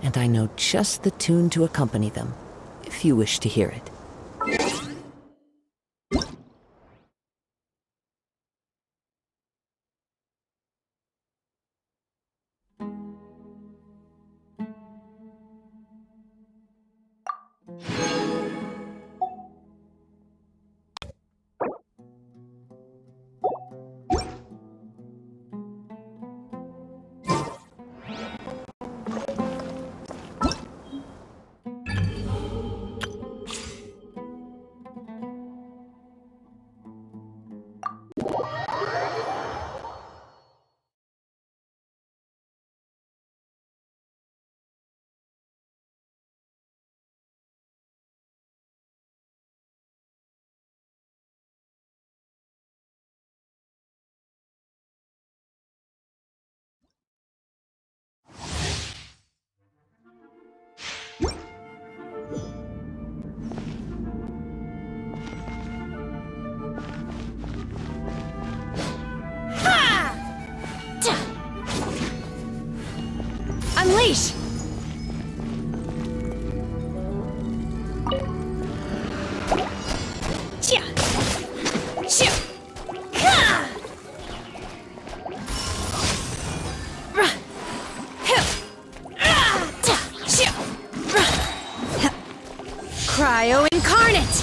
and I know just the tune to accompany them, if you wish to hear it. Unleash! Cryo incarnate!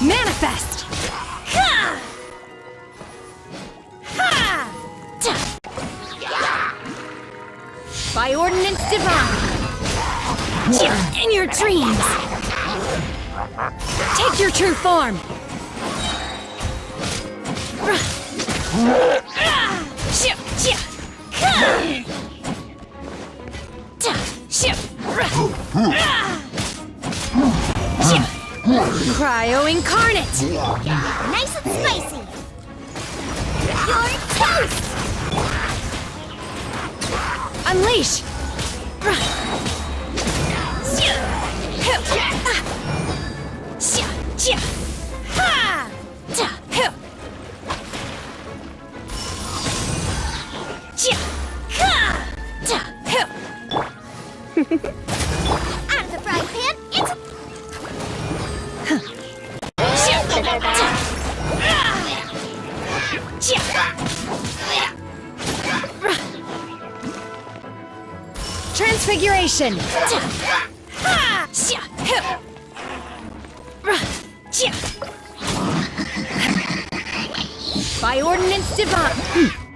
Manifest! By ordinance divine! In your dreams! Take your true form! Cryo incarnate! Nice and spicy! Your toast! Unleash! Out of the frying pan, it's Transfiguration! By ordinance divine!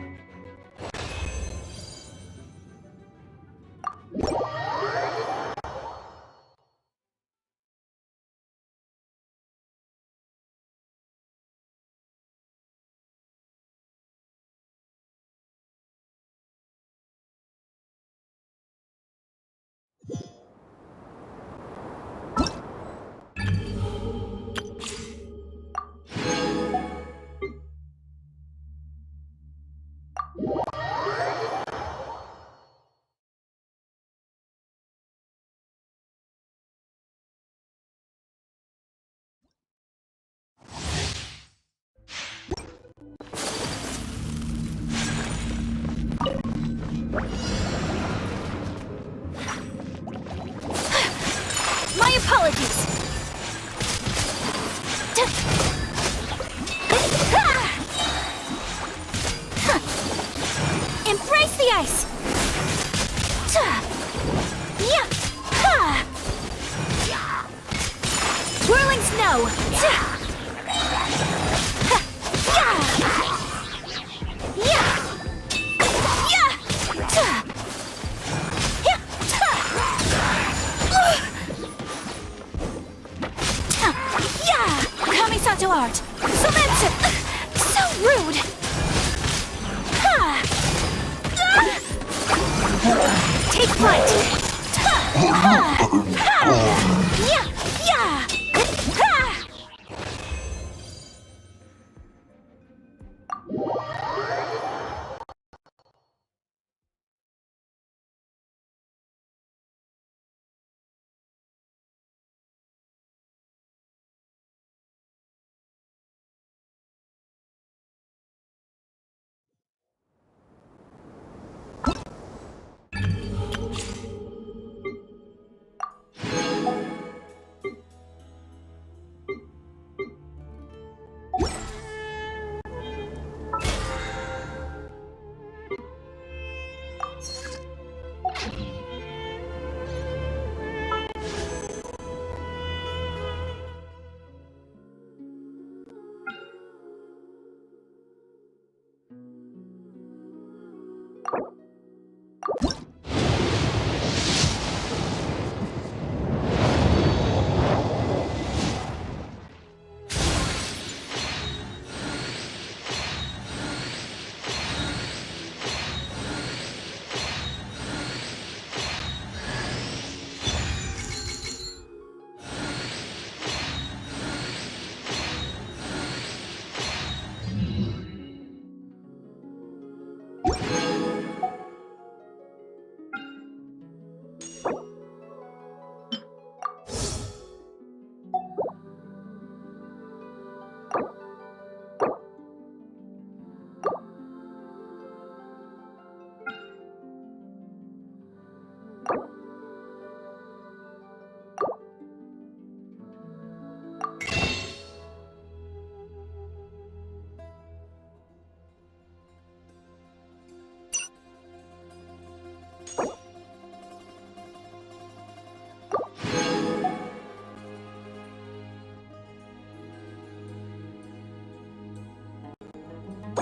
my apologies! Embrace the ice! Whirling snow! Kamisato art! So rude! Take flight!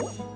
Thank you.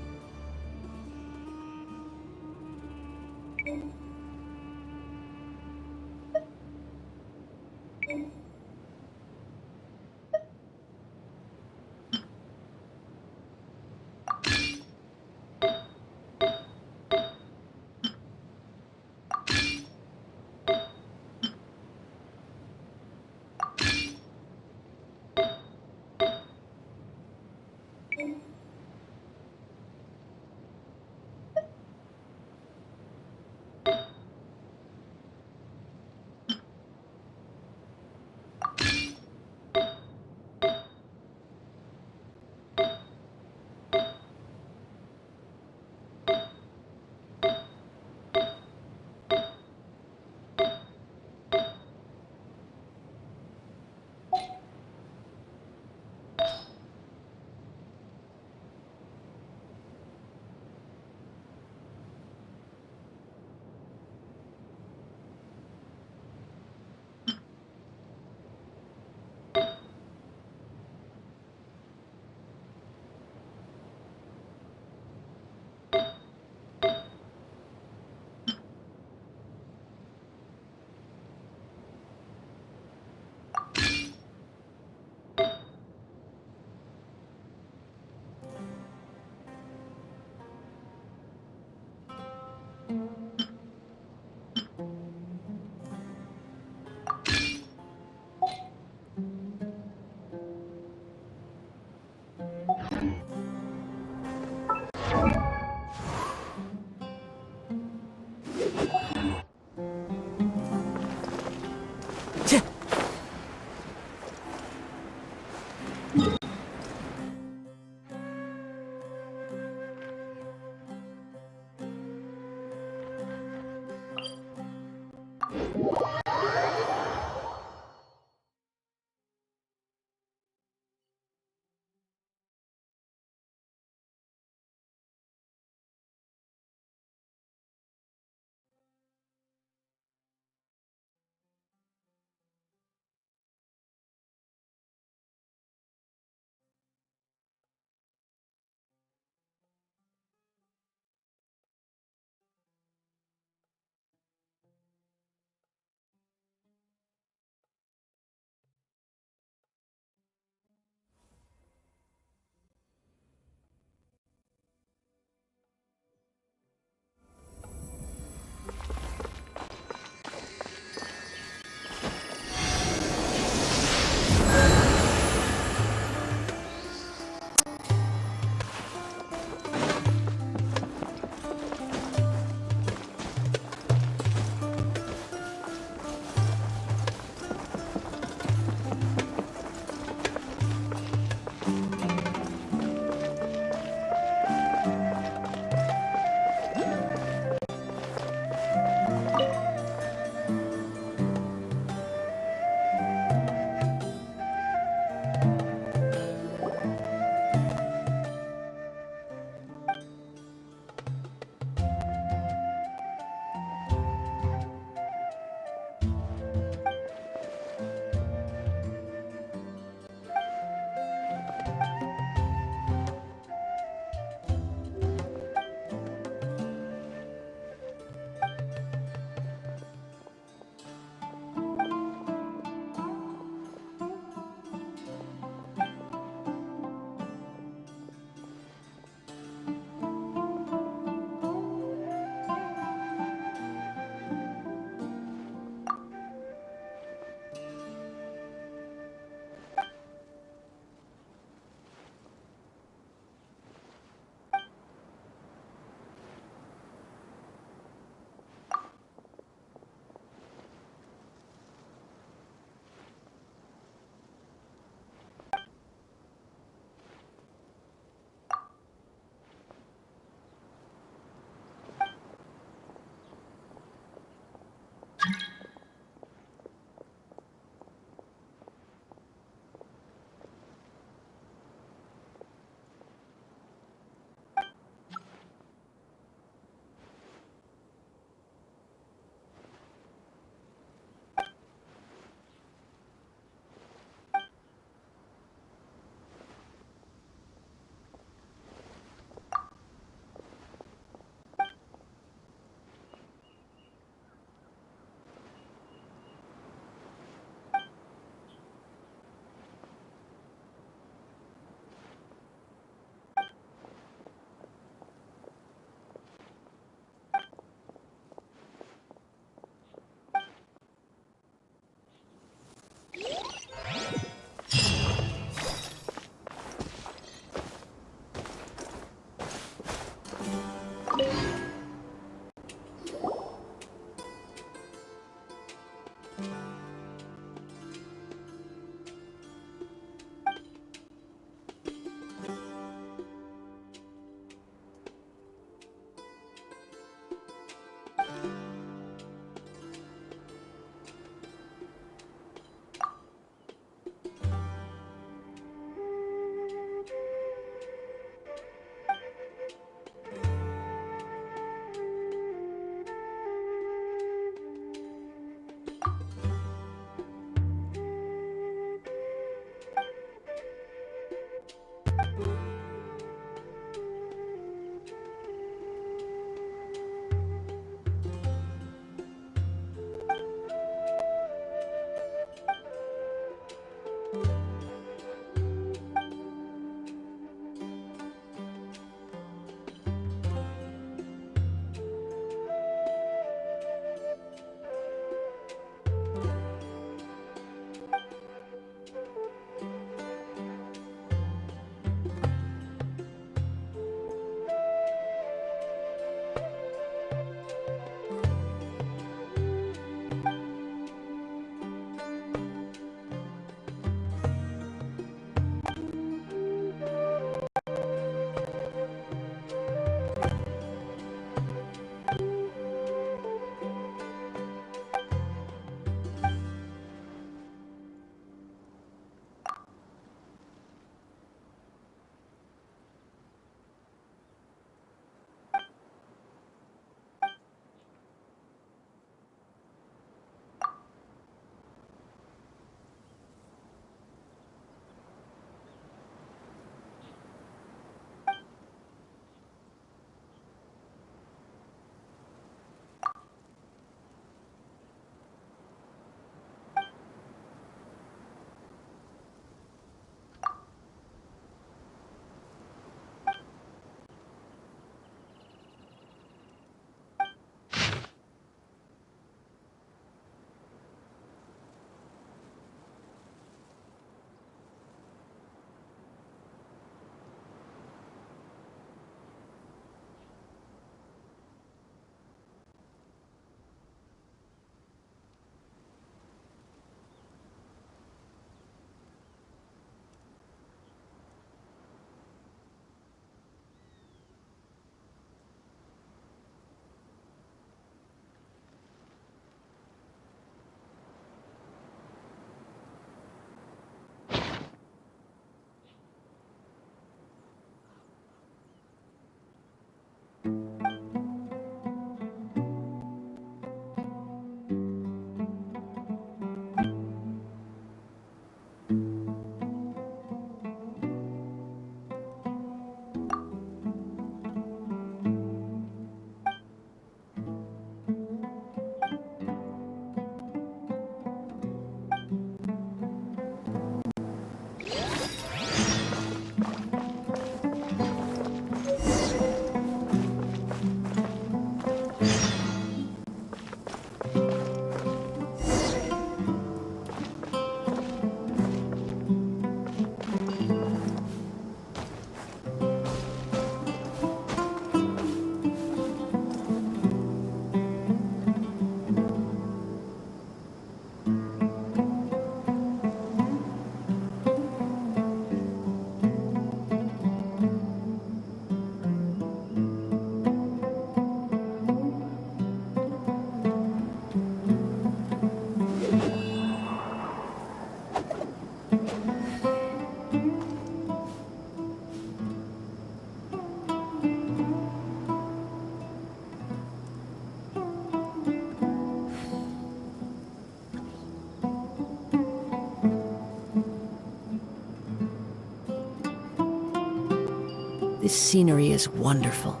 This scenery is wonderful.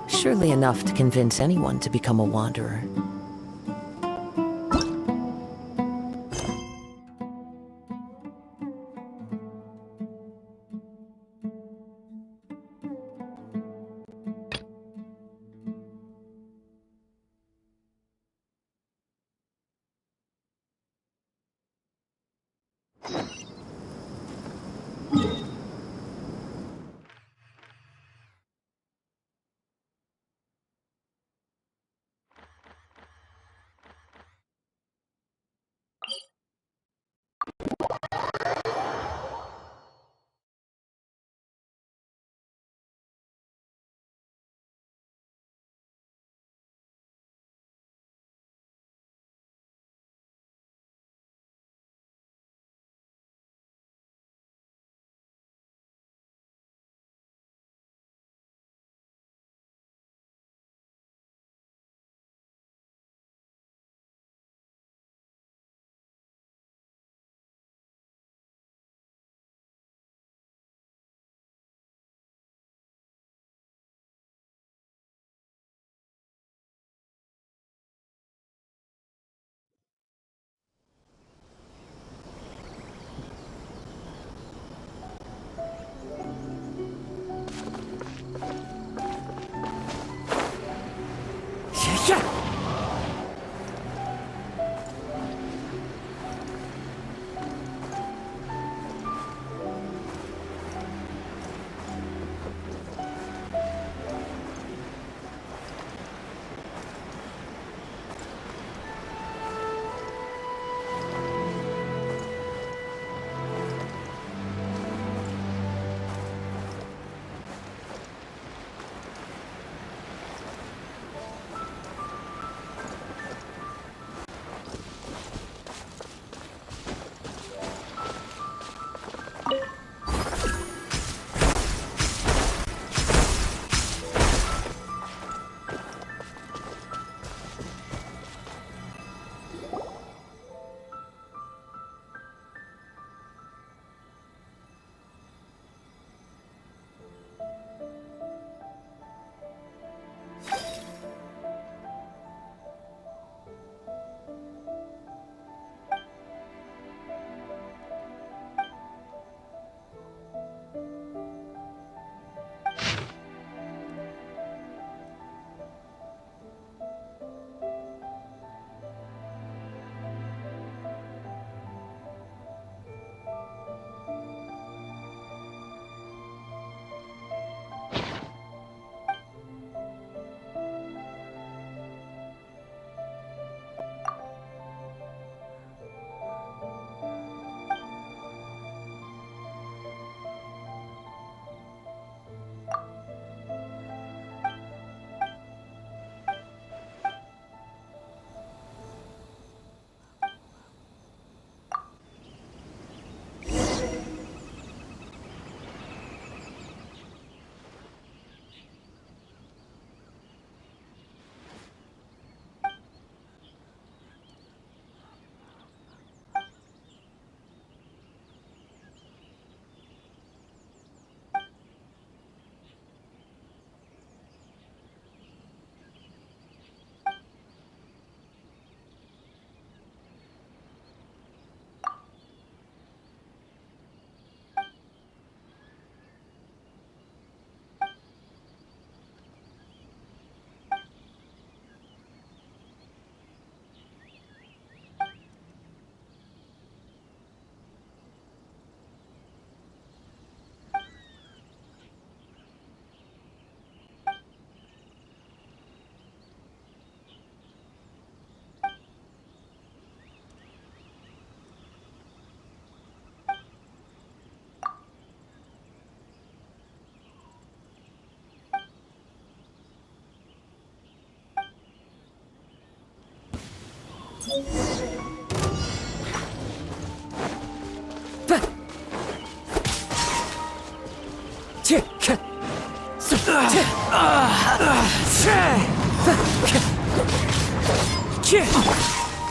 Surely enough to convince anyone to become a wanderer.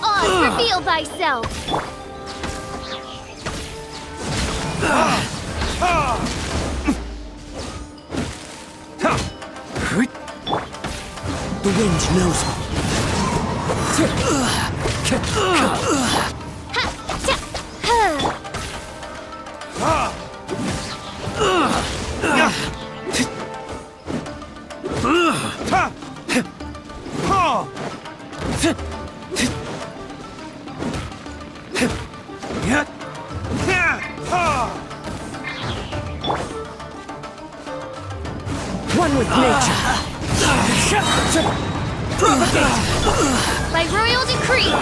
Oz, reveal thyself! The wind knows me. One with nature. By royal decree.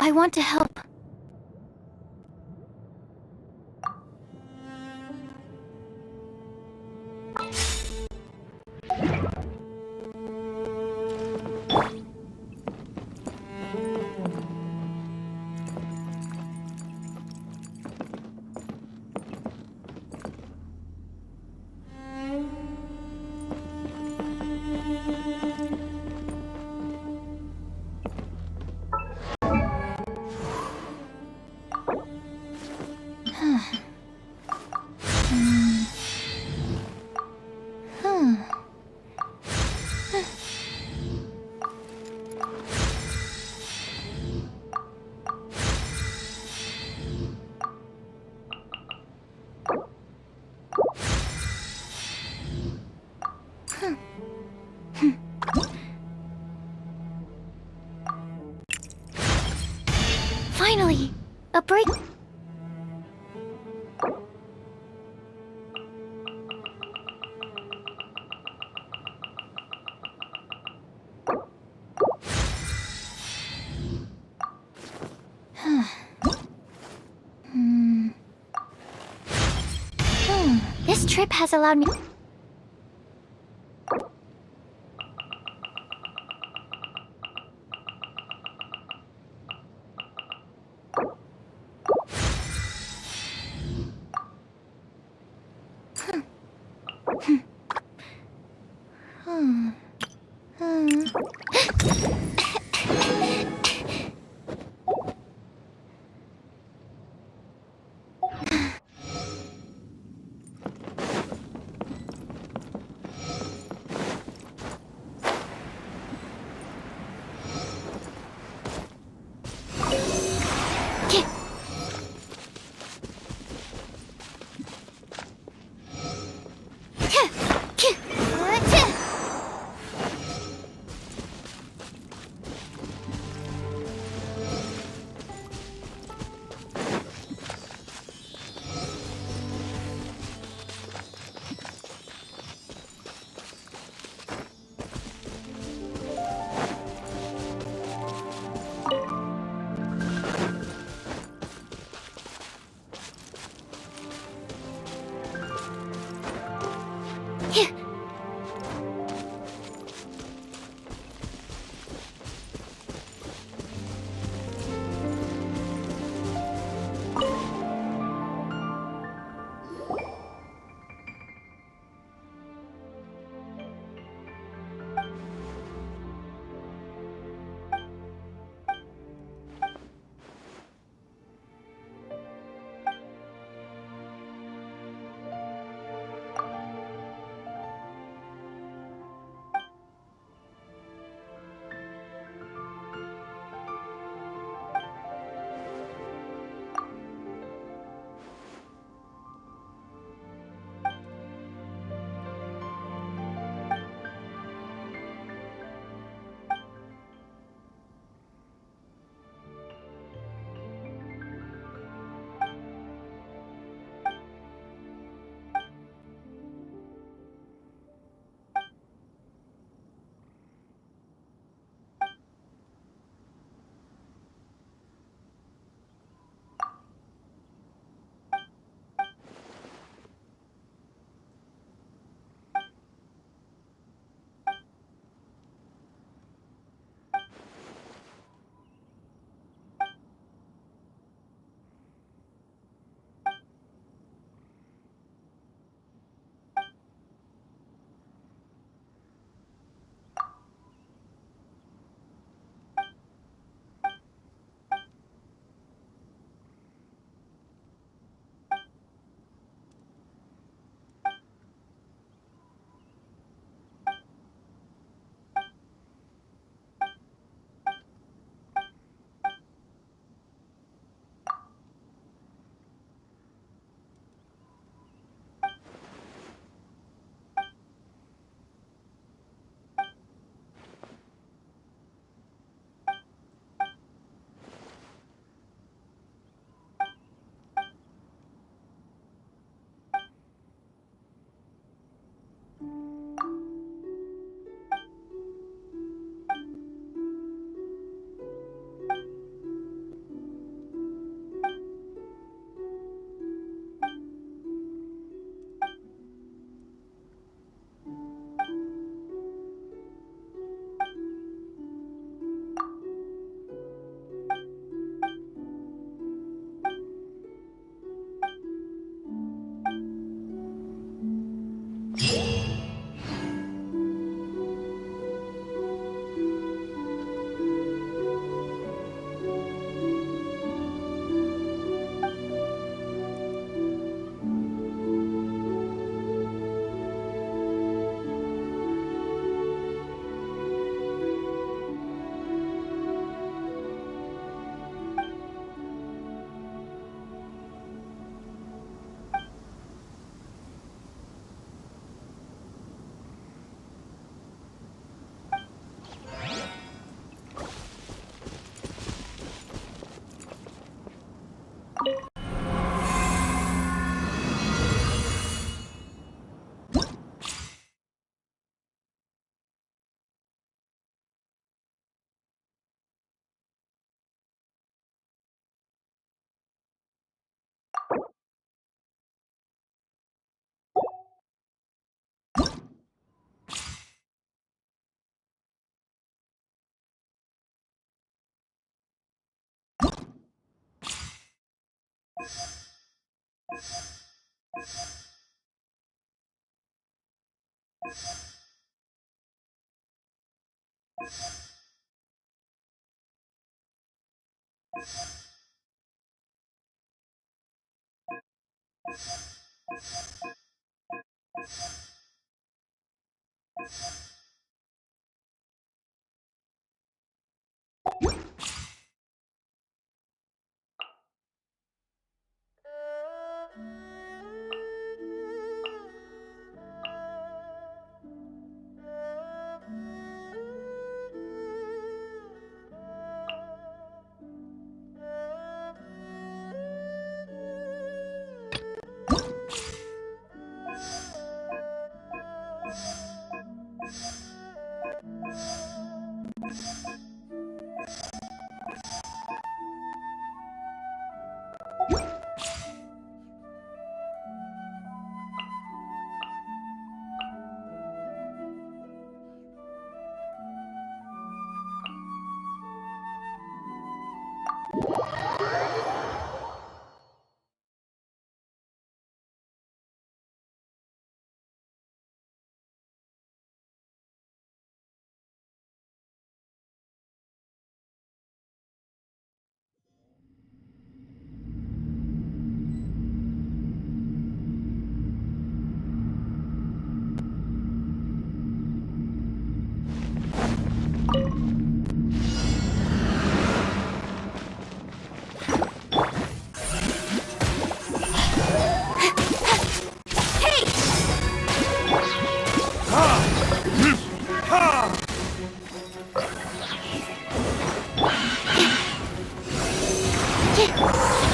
I want to help. Finally, a break. This trip has allowed me.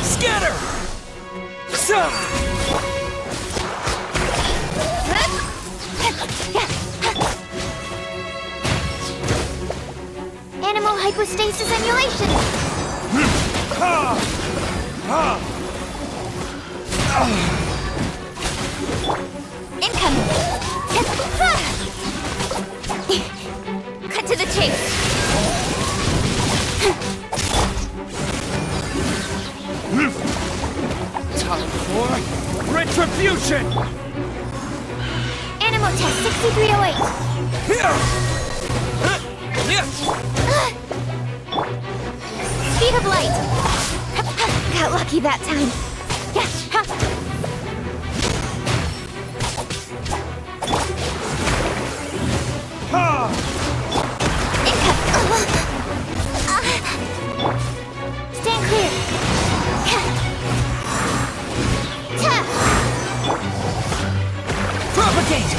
Scatter! Some! Animal hypostasis emulation! Incoming! Cut to the chase! Time for retribution! Animal test 6308! Speed of light! Got lucky that time. Stand clear. Propagate!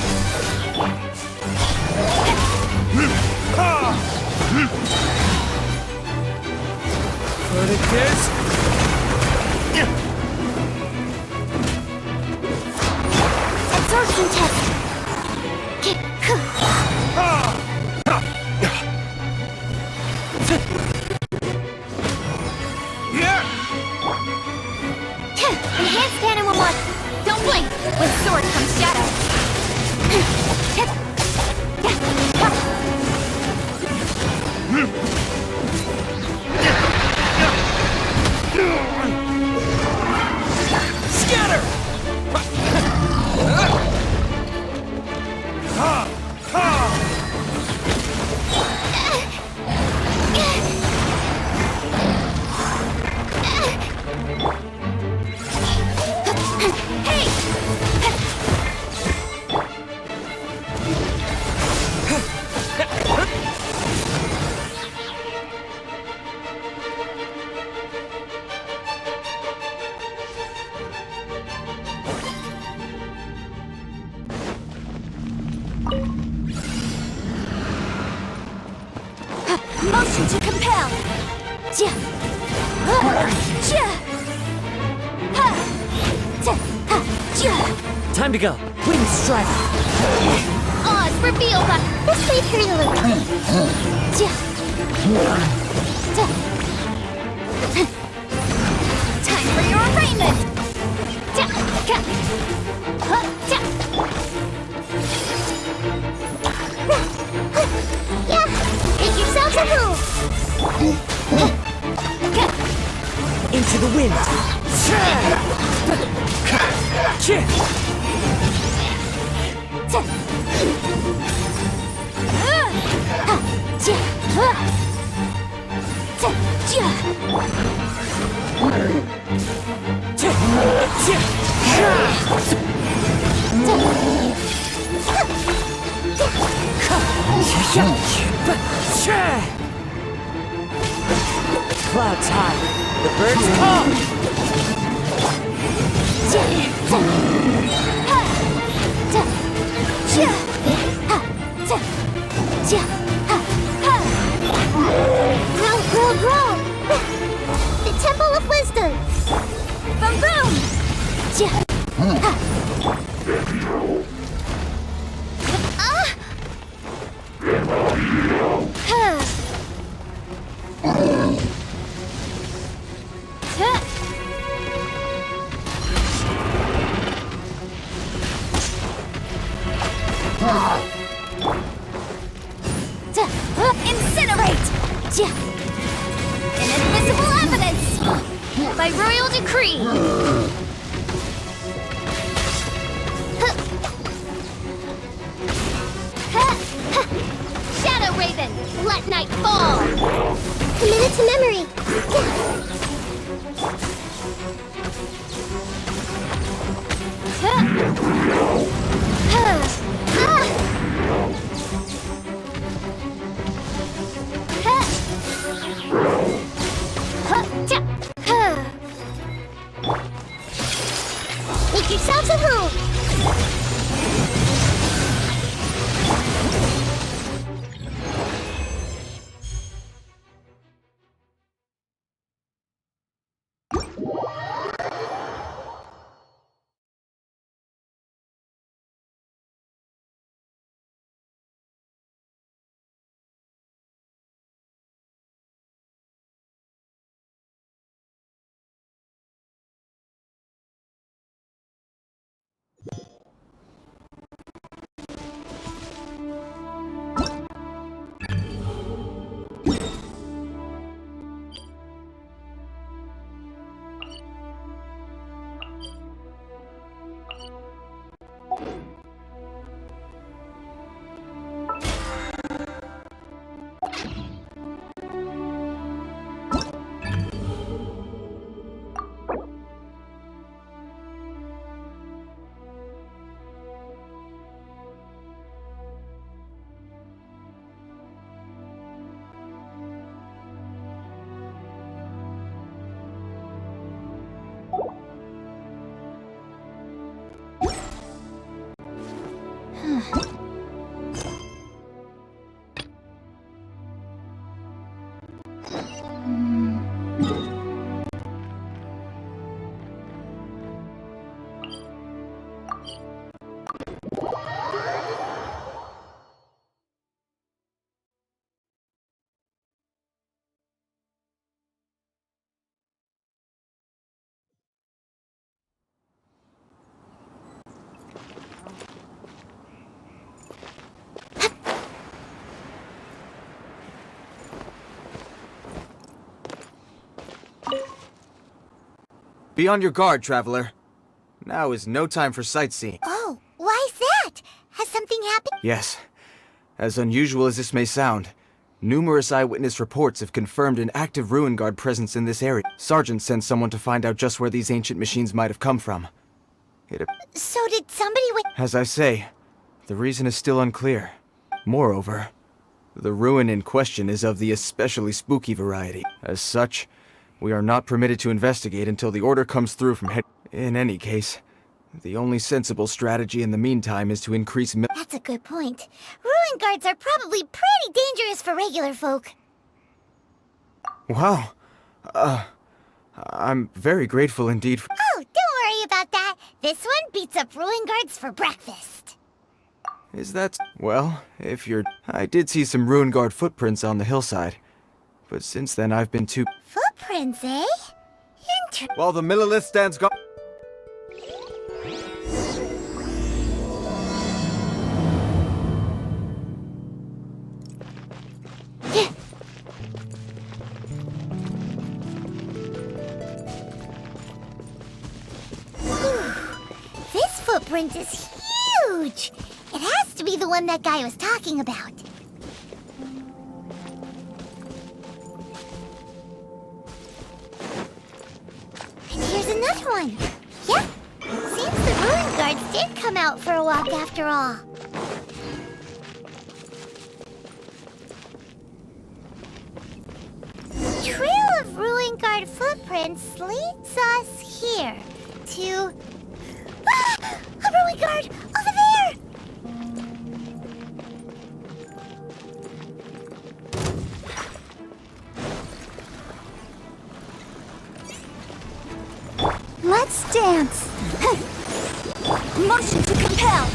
Verdict is... Absorption test. Enhanced animal mark. Don't blink. With sword comes shadow. Scatter! Motion to compel. Time to go. Wing strike. Oz reveal by this way prelude. Time for your arraignment. to the wind. Clouds high, the birds call. Grow! The Temple of Wisdom! Boom boom! Incinerate! Inadmissible evidence! By royal decree! Shadow Raven, let night fall! Committed to memory! Make yourselves at home! Be on your guard, traveler. Now is no time for sightseeing. Oh, why's that? Has something happened? Yes. As unusual as this may sound, numerous eyewitness reports have confirmed an active Ruin Guard presence in this area. Sergeant sent someone to find out just where these ancient machines might have come from. So did somebody As I say, the reason is still unclear. Moreover, the ruin in question is of the especially spooky variety. As such, we are not permitted to investigate until the order comes through from head. In any case, the only sensible strategy in the meantime is to increase That's a good point. Ruin guards are probably pretty dangerous for regular folk. Wow. I'm very grateful indeed for— Oh, don't worry about that. This one beats up ruin guards for breakfast. Is that— Well, if you're— I did see some Ruin Guard footprints on the hillside. But since then I've been too— Footprints, eh? While the Millilith stands guard— footprint is huge. It has to be the one that guy was talking about. And here's another one. Yep. Seems the ruin guards did come out for a walk after all. Trail of ruin guard footprints leads us here to... Ah! A ruin guard! Over there! Let's dance! Motion to compel!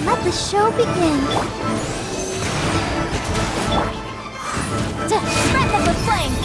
Let the show begin. Spread them with flame.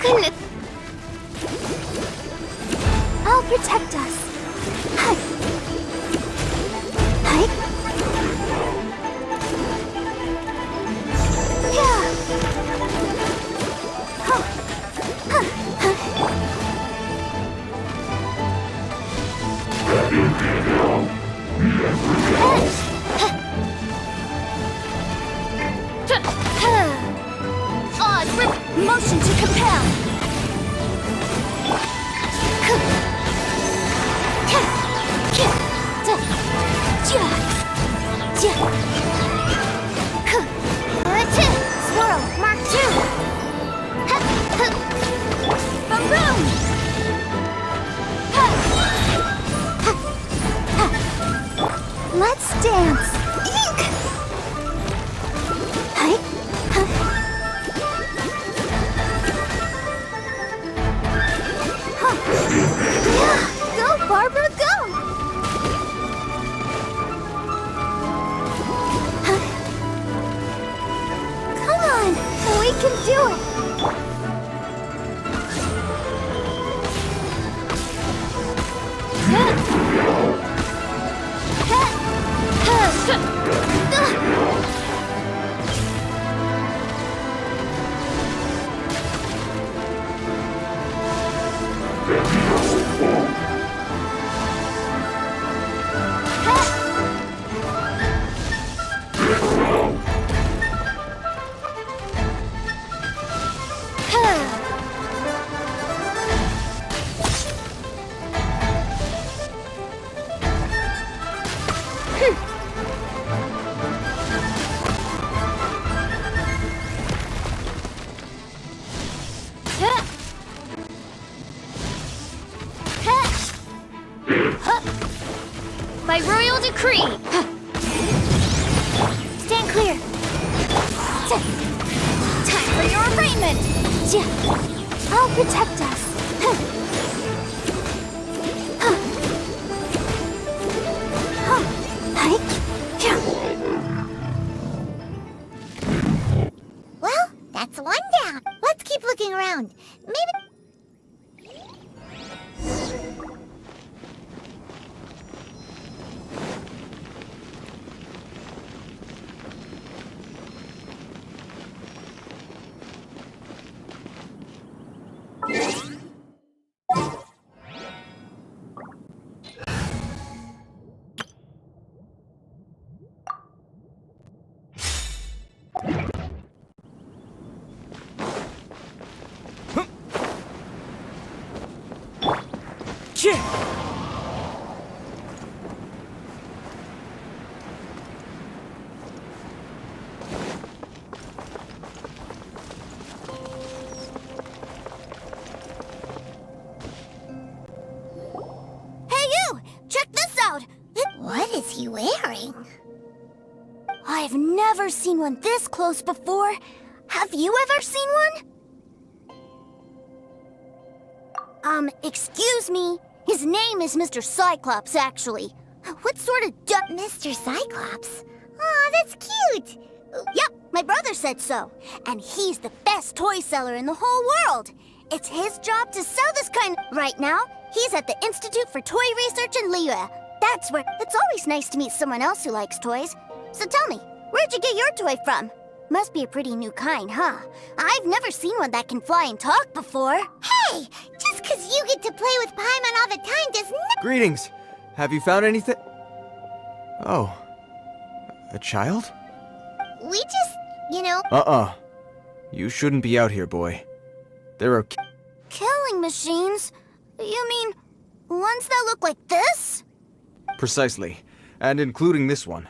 Goodness. I'll protect us. Hi. Hi. Yeah. Huh. Huh. Huh. Motion to compel. Swirl, Mark 2. Boom, boom. Let's dance. Eek. Hi. Yeah, go, Barbara, go! Come on, we can do it! By royal decree. Stand clear. Time for your arraignment! I'll protect us. Well, that's one down. Let's keep looking around. Maybe... What is he wearing? I've never seen one this close before. Have you ever seen one? Excuse me. His name is Mr. Cyclops, actually. What sort of Mr. Cyclops? Aw, that's cute! Yep, my brother said so. And he's the best toy seller in the whole world. It's his job to sell this kind. Right now, he's at the Institute for Toy Research in Liyue. That's where... It's always nice to meet someone else who likes toys. So tell me, where'd you get your toy from? Must be a pretty new kind, huh? I've never seen one that can fly and talk before. Hey! Just 'cause you get to play with Paimon all the time does not... Greetings! Have you found anything? Oh. A child? We just, you know... You shouldn't be out here, boy. There are... Killing machines? You mean, ones that look like this? Precisely. And including this one.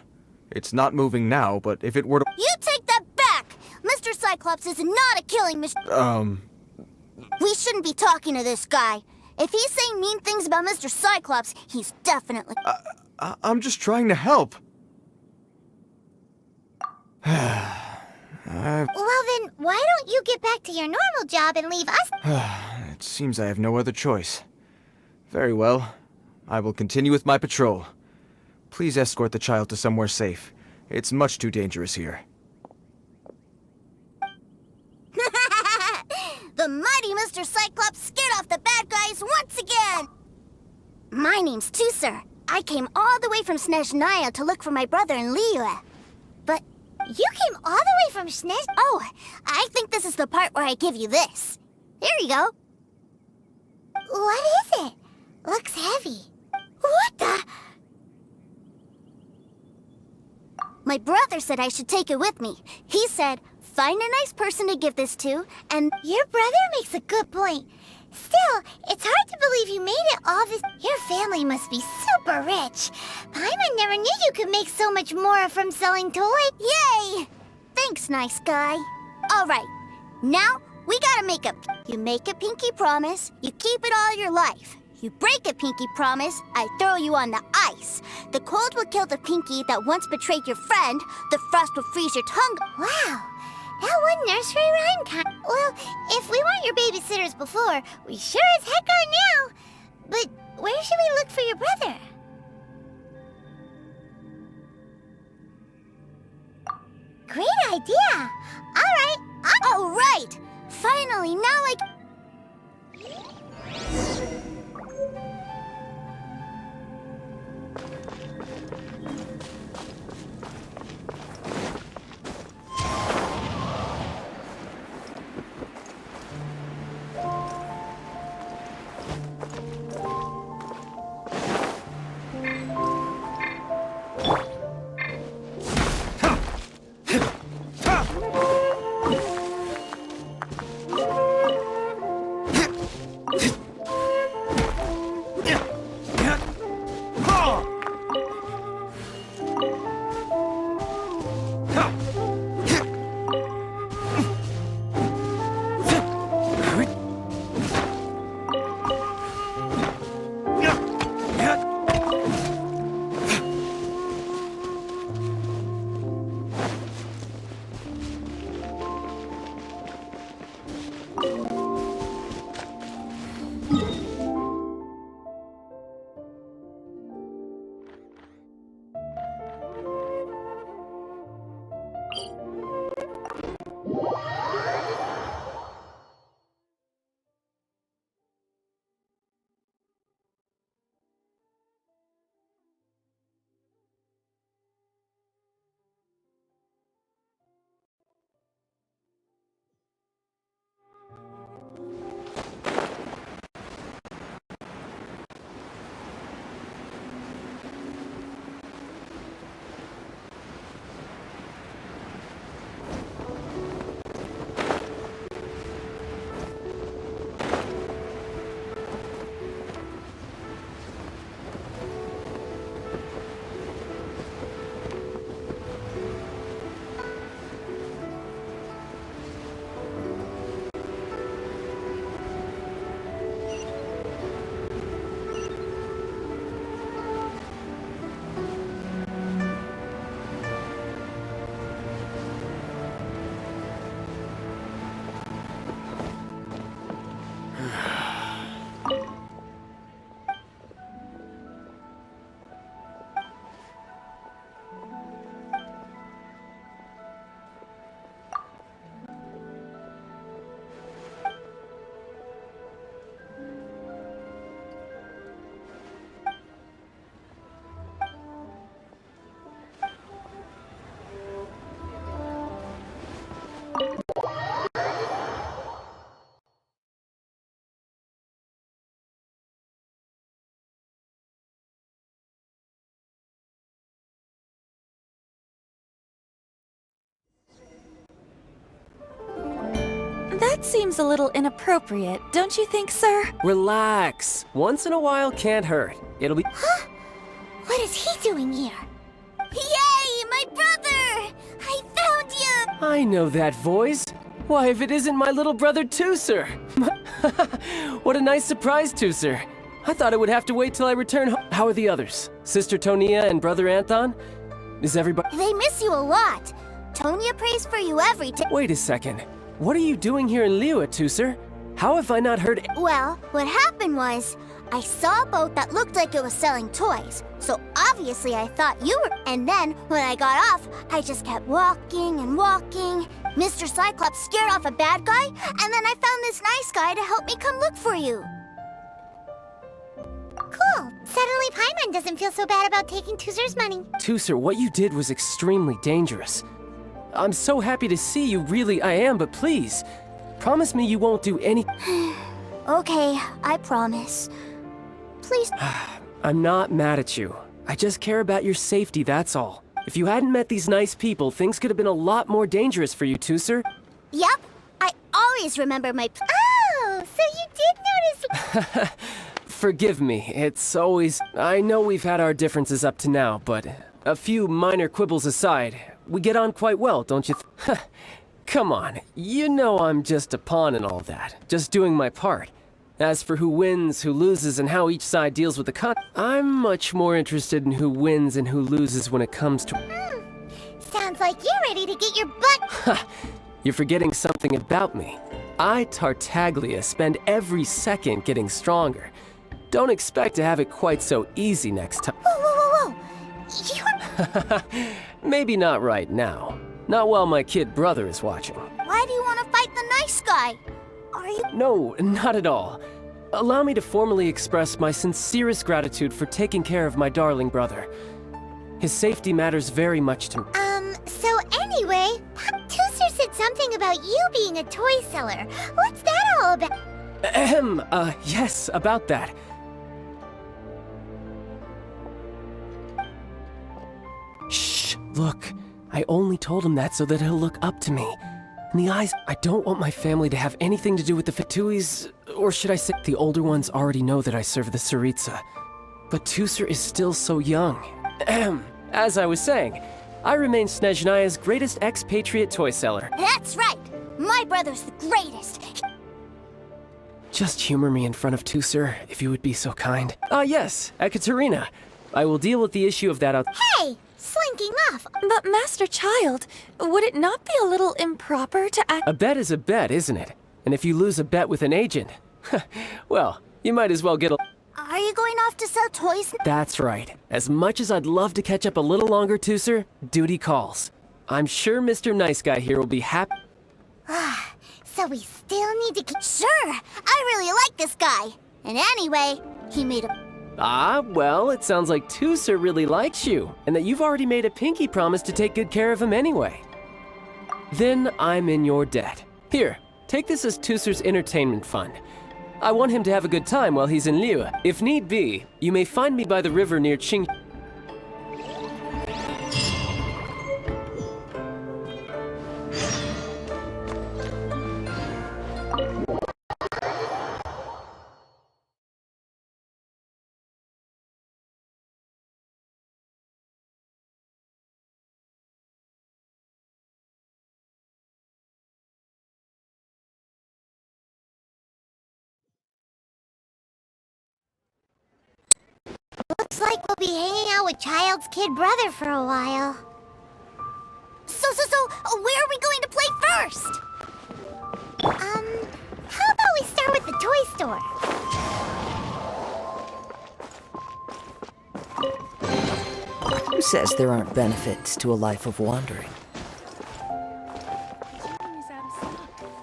It's not moving now, but if it were to... You take that back! Mr. Cyclops is not a killing machine. We shouldn't be talking to this guy. If he's saying mean things about Mr. Cyclops, he's definitely... I'm just trying to help. Well then, why don't you get back to your normal job and leave us? It seems I have no other choice. Very well. I will continue with my patrol. Please escort the child to somewhere safe. It's much too dangerous here. The mighty Mr. Cyclops scared off the bad guys once again! My name's Tusser. I came all the way from Snezhnaya to look for my brother in Liyue. But you came all the way from Snezh... Oh, I think this is the part where I give you this. Here you go. What is it? Looks heavy. What the... My brother said I should take it with me. He said, find a nice person to give this to, and... Your brother makes a good point. Still, it's hard to believe you made it all this... Your family must be super rich. Paimon never knew you could make so much more from selling toys. Yay! Thanks, nice guy. All right, now we gotta make a... You make a pinky promise, you keep it all your life. You break a pinky promise, I throw you on the ice. The cold will kill the pinky that once betrayed your friend. The frost will freeze your tongue. Wow, that one nursery rhyme kind... Well, if we weren't your babysitters before, we sure as heck are now. But where should we look for your brother? Great idea. All right. Finally, now I... That seems a little inappropriate, don't you think, sir? Relax. Once in a while can't hurt. It'll be... Huh? What is he doing here? Yay, my brother! I found you! I know that voice. Why, if it isn't my little brother Tooser. What a nice surprise, Tooser. I thought I would have to wait till I return home. How are the others? Sister Tonia and brother Anthon? Is everybody... They miss you a lot. Tonya prays for you every day. Wait a second. What are you doing here in Liyue, Tooser? How have I not heard... Well, what happened was, I saw a boat that looked like it was selling toys. So obviously I thought you were... And then, when I got off, I just kept walking and walking. Mr. Cyclops scared off a bad guy, and then I found this nice guy to help me come look for you. Cool. Suddenly Paimon doesn't feel so bad about taking Tooser's money. Tooser, what you did was extremely dangerous. I'm so happy to see you, really I am, but please, promise me you won't do any... Okay, I promise. Please. I'm not mad at you. I just care about your safety, that's all. If you hadn't met these nice people, things could have been a lot more dangerous for you, Tooser. Yep, I always remember my... Oh, so you did notice... Forgive me, it's always... I know we've had our differences up to now, but a few minor quibbles aside, we get on quite well, don't you Come on, you know I'm just a pawn in all that, just doing my part. As for who wins, who loses, and how each side deals with the I'm much more interested in who wins and who loses when it comes to... Sounds like you're ready to get your butt... You're forgetting something about me. I, Tartaglia, spend every second getting stronger. Don't expect to have it quite so easy next time. Whoa! You're... Maybe not right now. Not while my kid brother is watching. Why do you want to fight the nice guy? Are you... No, not at all. Allow me to formally express my sincerest gratitude for taking care of my darling brother. His safety matters very much to me. So anyway, Tooser said something about you being a toy seller. What's that all about? Yes, about that. Shh, look. I only told him that so that he'll look up to me. In the eyes, I don't want my family to have anything to do with the Fatuis, or should I say, the older ones already know that I serve the Tsaritsa. But Tooser is still so young. As I was saying, I remain Snezhnaya's greatest expatriate toy seller. That's right! My brother's the greatest! Just humor me in front of Tooser, if you would be so kind. Yes, Ekaterina. I will deal with the issue of that out- Hey! Slinking off! But Master Child, would it not be a little improper to act— A bet is a bet, isn't it? And if you lose a bet with an agent, well, you might as well get a— Are you going off to sell toys? That's right. As much as I'd love to catch up a little longer, Tooser, duty calls. I'm sure Mr. Nice Guy here will be happy— So we still need to keep— Sure! I really like this guy! And anyway, he made a— well, it sounds like Tooser really likes you, and that you've already made a pinky promise to take good care of him anyway. Then I'm in your debt. Here, take this as Tooser's entertainment fund. I want him to have a good time while he's in Liyue. If need be, you may find me by the river near Qing. Looks like we'll be hanging out with Child's kid brother for a while. So, where are we going to play first? How about we start with the toy store? Who says there aren't benefits to a life of wandering?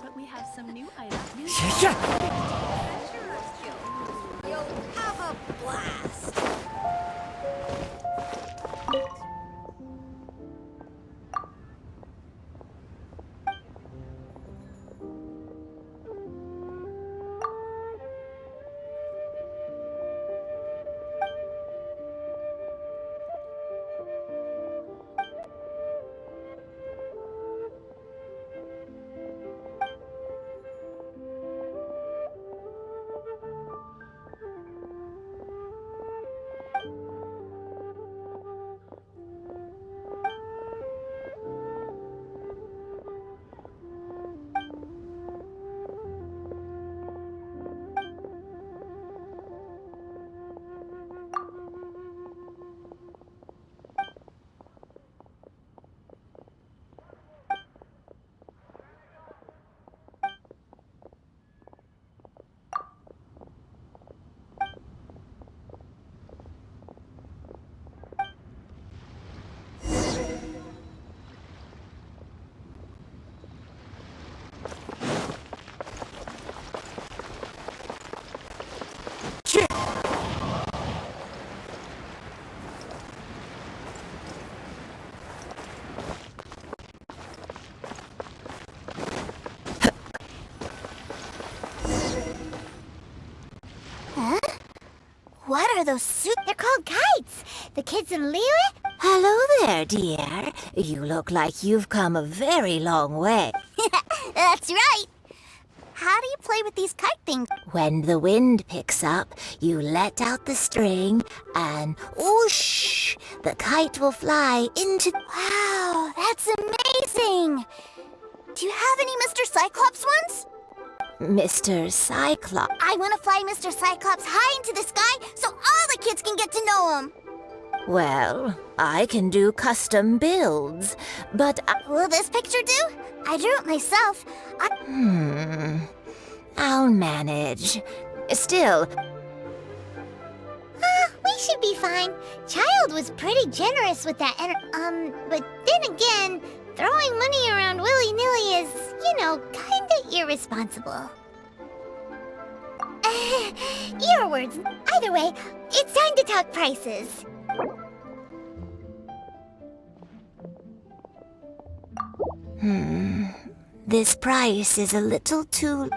But we have some new items. You'll have a blast. are those They're called kites. The kids in Liyue? Hello there, dear. You look like you've come a very long way. That's right. How do you play with these kite things? When the wind picks up, you let out the string and whoosh! The kite will fly into... Wow, that's amazing. Do you have any Mr. Cyclops ones? Mr. Cyclops. I want to fly Mr. Cyclops high into the sky so all the kids can get to know him. Well, I can do custom builds, but Will this picture do? I drew it myself. I'll manage. Still, We should be fine. Child was pretty generous with that but then again, throwing money around willy-nilly is, kinda irresponsible. Your words. Either way, it's time to talk prices. this price is a little too...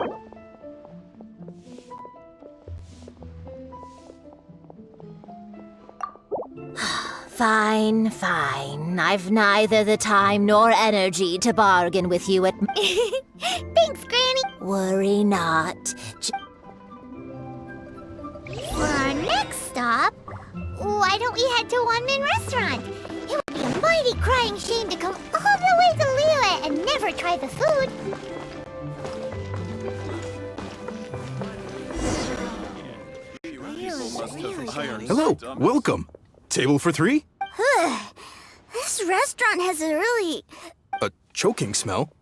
Fine, fine. I've neither the time nor energy to bargain with you at... Thanks, Granny. Worry not. For our next stop, why don't we head to One-Man Restaurant? It would be a mighty crying shame to come all the way to Liyue and never try the food. Hello, welcome. Table for three? This restaurant has a really... A choking smell?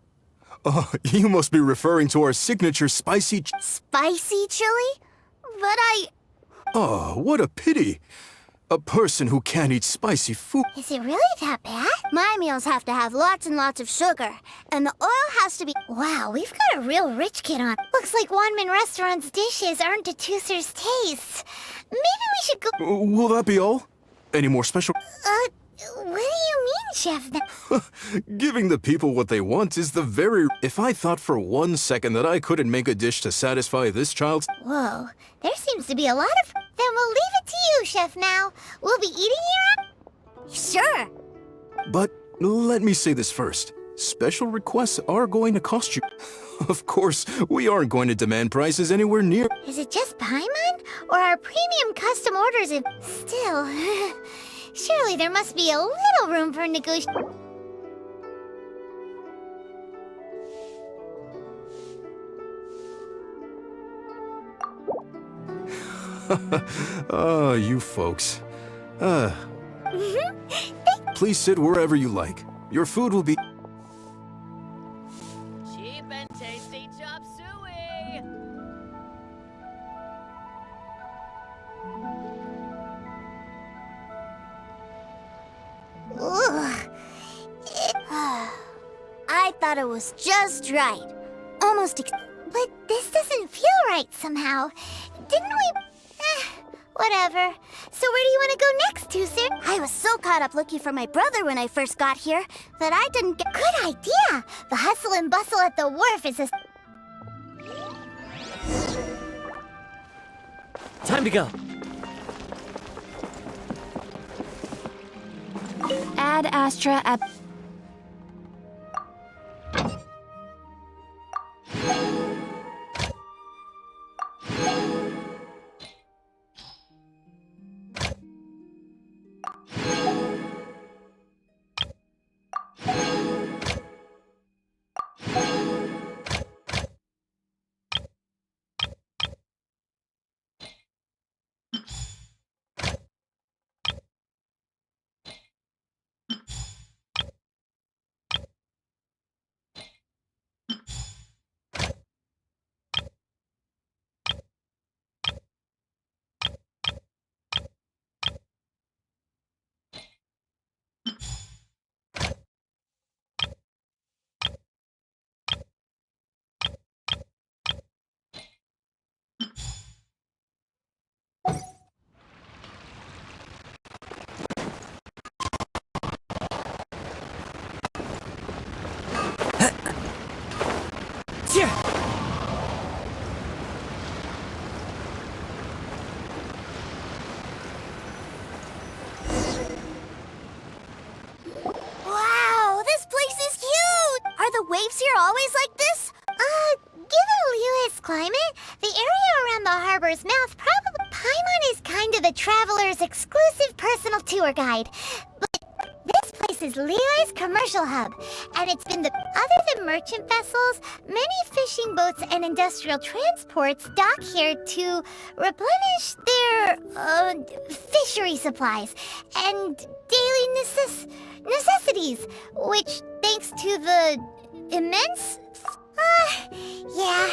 Oh, you must be referring to our signature spicy spicy chili? But Oh, what a pity. A person who can't eat spicy food. Is it really that bad? My meals have to have lots and lots of sugar, and the oil has to be... Wow, we've got a real rich kid on. Looks like One-Man Restaurant's dishes aren't to Tooser's taste. Maybe we should go... Will that be all? Any more special? What do you mean, Chef? Giving the people what they want is the very... If I thought for 1 second that I couldn't make a dish to satisfy this child's... Whoa, there seems to be a lot of... Then we'll leave it to you, Chef, now. We'll be eating here? Sure. But let me say this first. Special requests are going to cost you. Of course, we aren't going to demand prices anywhere near... Is it just Paimon? Or our premium custom orders in... Still... Surely there must be a little room for negotiation. Oh, you folks. Please sit wherever you like. Your food will be... Cheap and tasty chop suey. I thought it was just right. Almost But this doesn't feel right somehow. Didn't we... whatever. So where do you want to go next, Tooser? I was so caught up looking for my brother when I first got here that I didn't get... Good idea! The hustle and bustle at the wharf is a... Time to go. Ad Astra at... this climate, the area around the harbor's mouth probably... Paimon is kind of the traveler's exclusive personal tour guide. But this place is Lee's commercial hub, and it's been other than merchant vessels, many fishing boats and industrial transports dock here to replenish their, fishery supplies and daily necessities, which, thanks to the immense... yeah,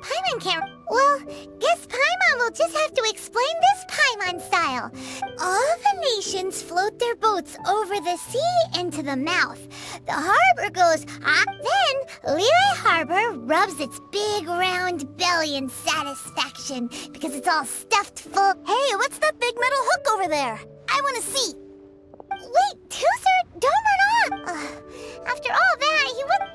Paimon can't... Well, guess Paimon will just have to explain this Paimon style. All the nations float their boats over the sea into the mouth. The harbor goes, then Liyue Harbor rubs its big round belly in satisfaction because it's all stuffed full... Hey, what's that big metal hook over there? I want to see. Wait, Tooser, don't run off! After all that, he would...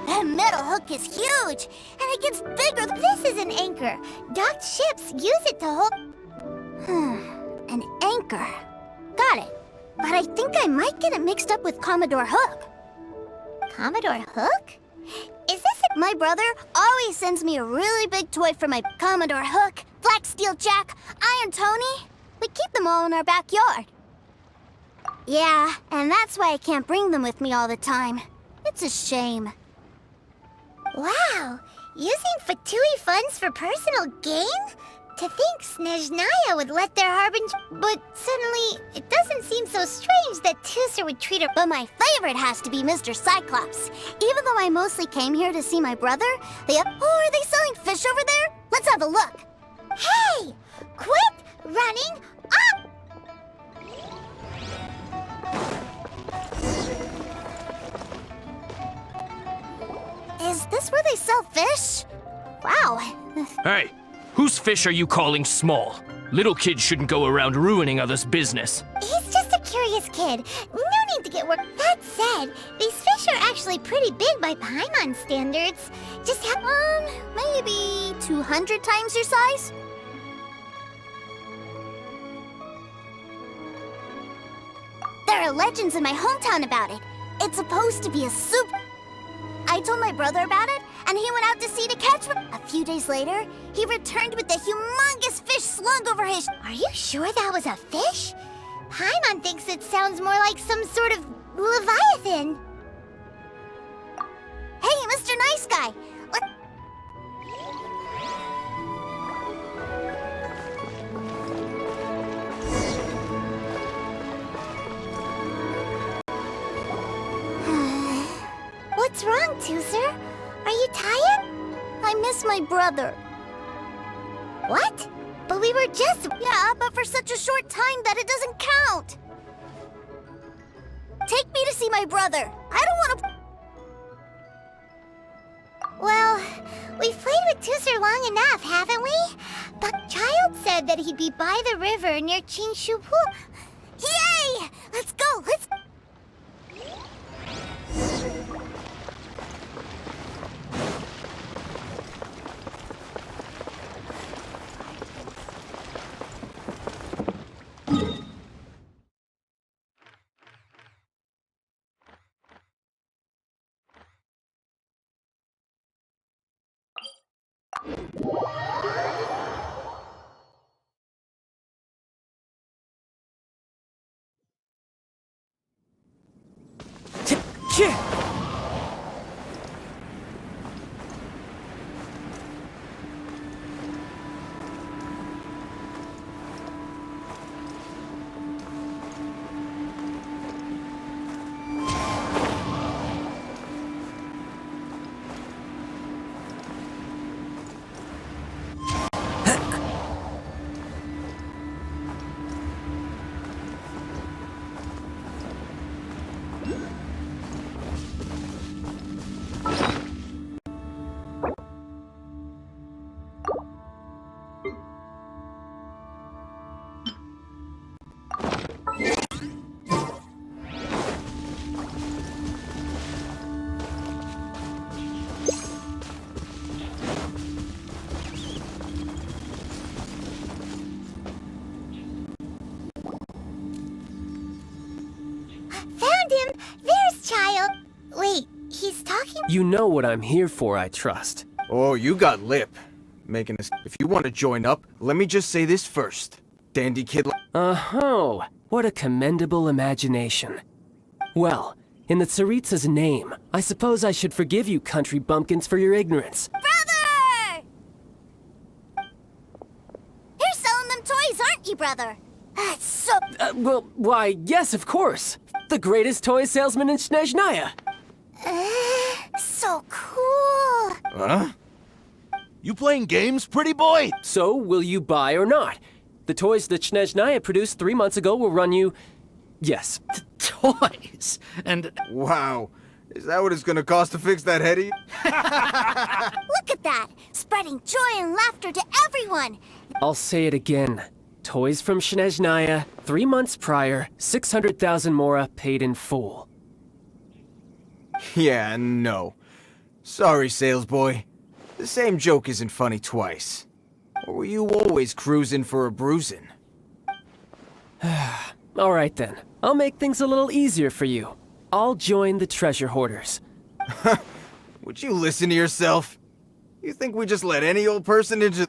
That metal hook is huge, and it gets bigger. This is an anchor. Docked ships use it to hold... An anchor. Got it. But I think I might get it mixed up with Commodore Hook. Commodore Hook? Is this My brother always sends me a really big toy for my Commodore Hook, Black Steel Jack, Iron Tony. We keep them all in our backyard. Yeah, and that's why I can't bring them with me all the time. It's a shame. Wow! Using Fatui funds for personal gain? To think Snezhnaya would let their harbinger... But suddenly, it doesn't seem so strange that Tooser would treat her... But my favorite has to be Mr. Cyclops. Even though I mostly came here to see my brother, oh, are they selling fish over there? Let's have a look. Hey! Quit running up! Is this where they sell fish? Wow. Hey, whose fish are you calling small? Little kids shouldn't go around ruining others' business. He's just a curious kid. No need to get worked. That said, these fish are actually pretty big by Paimon standards. Just maybe 200 times your size? There are legends in my hometown about it. It's supposed to be a soup. I told my brother about it, and he went out to sea to catch one. A few days later, he returned with a humongous fish slung over his... Are you sure that was a fish? Paimon thinks it sounds more like some sort of leviathan. Hey, Mr. Nice Guy! What's wrong, Tooser? Are you tired? I miss my brother. What? But we were just... Yeah, but for such a short time that it doesn't count. Take me to see my brother. I don't want to... Well, we've played with Tooser long enough, haven't we? But Child said that he'd be by the river near Qingshu Pool. Yay! Let's go! Let's... talking? You know what I'm here for, I trust. Oh, you got lip. Making this. If you want to join up, let me just say this first. Dandy kid. Oh, what a commendable imagination. Well, in the Tsaritsa's name, I suppose I should forgive you country bumpkins for your ignorance. Brother! You're selling them toys, aren't you, brother? That's so... Well, why, yes, of course. The greatest toy salesman in Snezhnaya. So cool. Huh? You playing games, pretty boy? So, will you buy or not? The toys that Snezhnaya produced 3 months ago will run you... Yes. Toys? And... Wow. Is that what it's gonna cost to fix that heady? Look at that! Spreading joy and laughter to everyone! I'll say it again. Toys from Snezhnaya, 3 months prior, 600,000 mora paid in full. Yeah, no. Sorry, sales boy. The same joke isn't funny twice. Or were you always cruising for a bruising? Alright then. I'll make things a little easier for you. I'll join the treasure hoarders. Would you listen to yourself? You think we just let any old person into...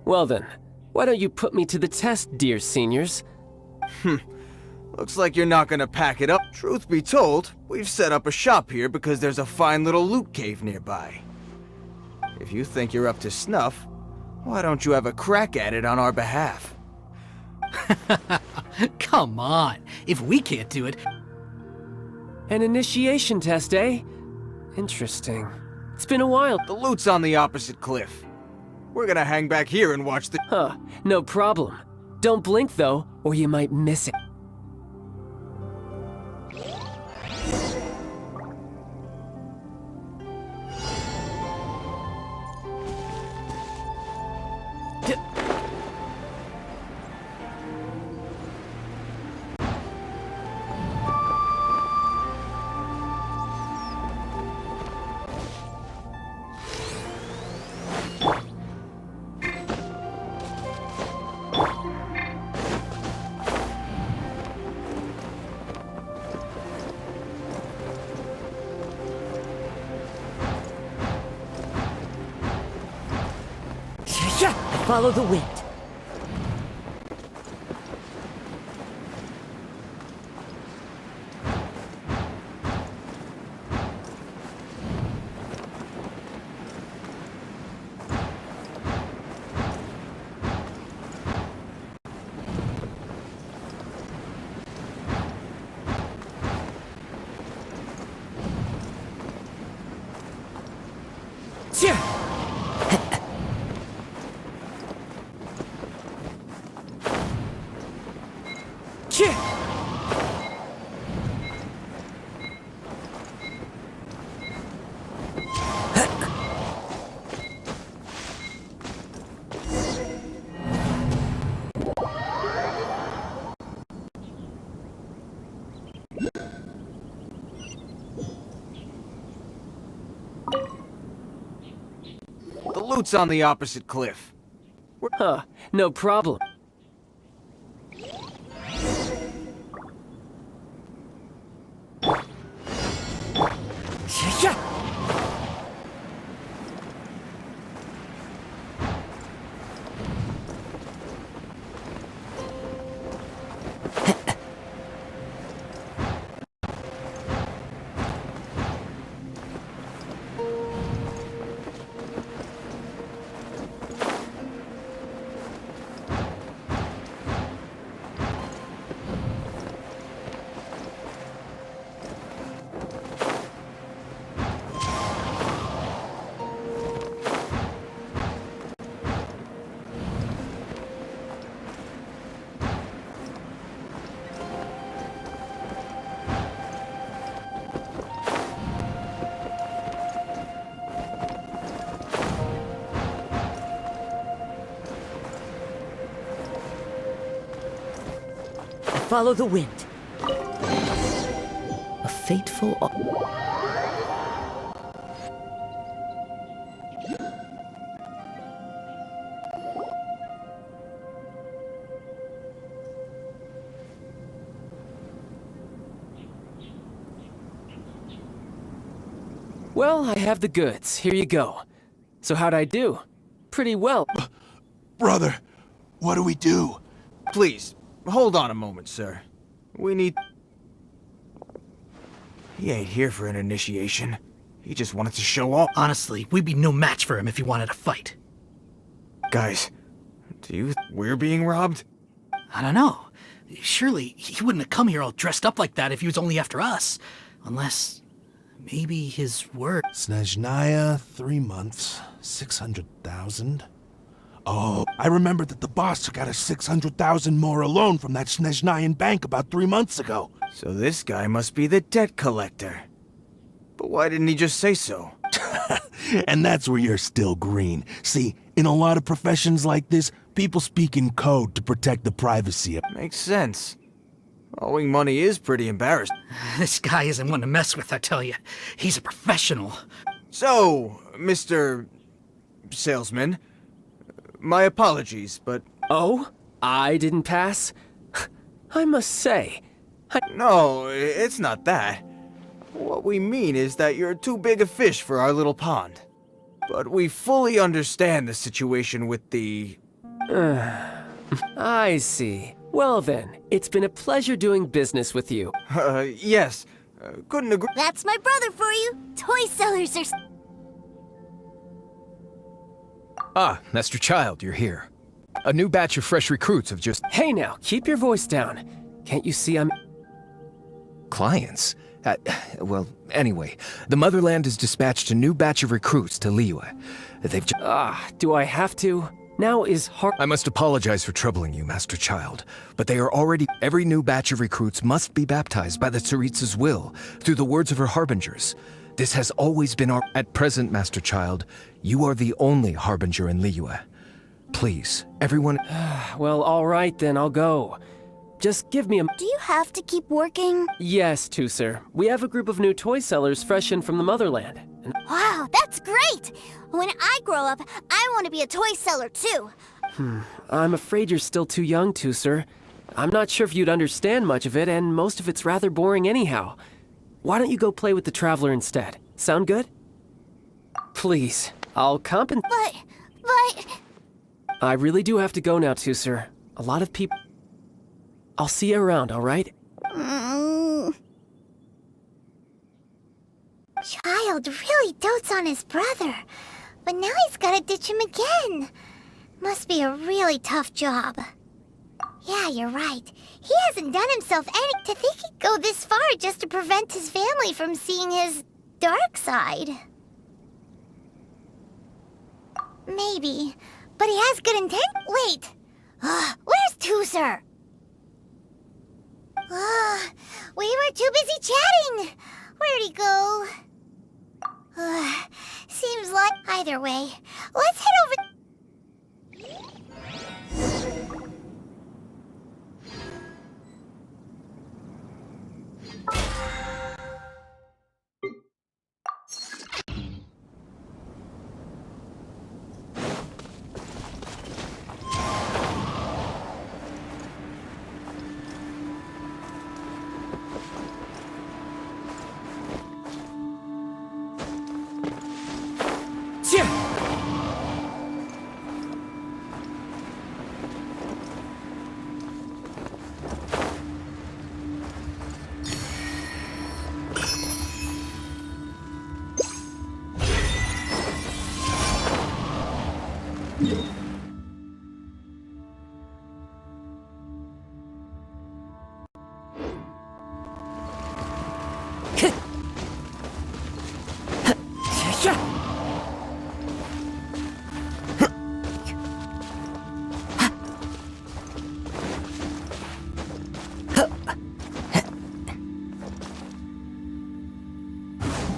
Well then, why don't you put me to the test, dear seniors? Looks like you're not gonna pack it up. Truth be told, we've set up a shop here because there's a fine little loot cave nearby. If you think you're up to snuff, why don't you have a crack at it on our behalf? Come on, if we can't do it... An initiation test, eh? Interesting. It's been a while. The loot's on the opposite cliff. We're gonna hang back here and watch the... Huh, no problem. Don't blink though, or you might miss it. Follow the wind. The loot's on the opposite cliff. Huh, no problem. Follow the wind. A fateful... Well, I have the goods. Here you go. So how'd I do? Pretty well. Brother, what do we do? Please, hold on a moment, sir. We need... He ain't here for an initiation. He just wanted to show off. Honestly, we'd be no match for him if he wanted to fight. Guys, do you think we're being robbed? I don't know. Surely, he wouldn't have come here all dressed up like that if he was only after us. Unless... maybe his word... Snezhnaya, 3 months, 600,000. Oh, I remember that the boss took out a 600,000 more loan from that Snezhnayan bank about 3 months ago. So this guy must be the debt collector. But why didn't he just say so? And that's where you're still green. See, in a lot of professions like this, people speak in code to protect the privacy of... Makes sense. Owing money is pretty embarrassing. This guy isn't one to mess with, I tell you. He's a professional. So, Mr. Salesman, my apologies, but... Oh? I didn't pass? I must say... No, it's not that. What we mean is that you're too big a fish for our little pond. But we fully understand the situation with the... I see. Well then, it's been a pleasure doing business with you. Yes. Couldn't agree... That's my brother for you. Toy sellers are... Ah, Master Child, you're here. A new batch of fresh recruits have just... Hey now, keep your voice down. Can't you see I'm... Clients? Well, anyway, the Motherland has dispatched a new batch of recruits to Liyue. They've do I have to? Now is hard... I must apologize for troubling you, Master Child, but they are already... Every new batch of recruits must be baptized by the Tsaritsa's will, through the words of her harbingers. This has always been our... At present, Master Child, you are the only harbinger in Liyue. Please, everyone... Well, all right then, I'll go. Just give me a... Do you have to keep working? Yes, sir. We have a group of new toy sellers fresh in from the Motherland. Wow, that's great! When I grow up, I want to be a toy seller too. I'm afraid you're still too young, sir. I'm not sure if you'd understand much of it, and most of it's rather boring anyhow. Why don't you go play with the Traveler instead? Sound good? Please, I'll compensate. But... I really do have to go now, sir. A lot of people... I'll see you around, all right? Child really dotes on his brother, but now he's gotta ditch him again. Must be a really tough job. Yeah, you're right. He hasn't done himself any to think he'd go this far just to prevent his family from seeing his dark side. Maybe, but he has good intent. Wait, where's Tooser? We were too busy chatting. Where'd he go? Seems like... Either way, let's head over...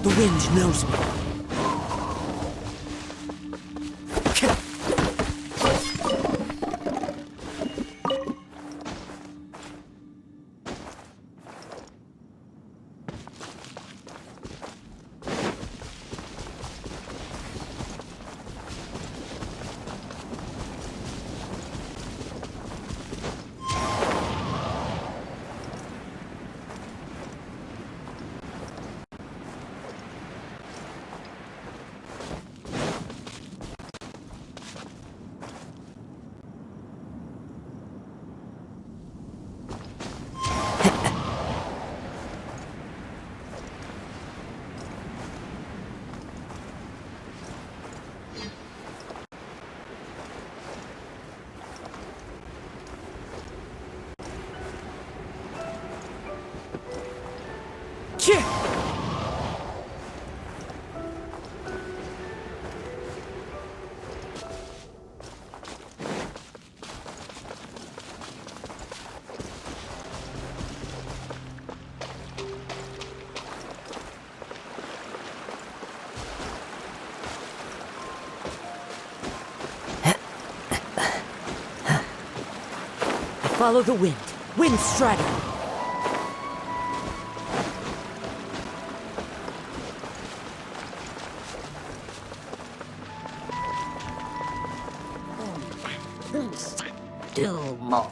The wind knows me. Follow the wind. Wind strategy. Do more.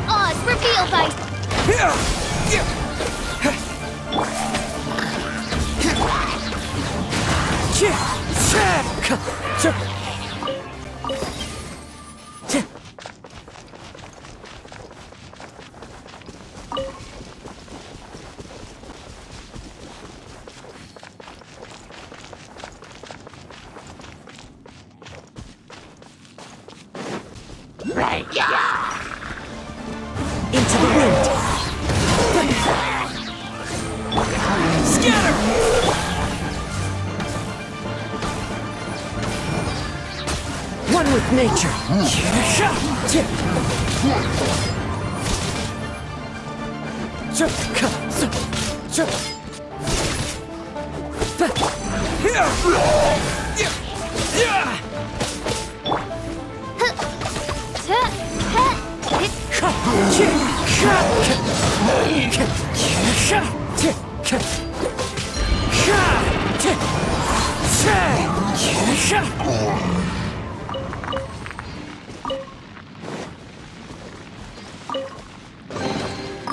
Oh, it's revealed by... Into the wind. Scatter! One with nature.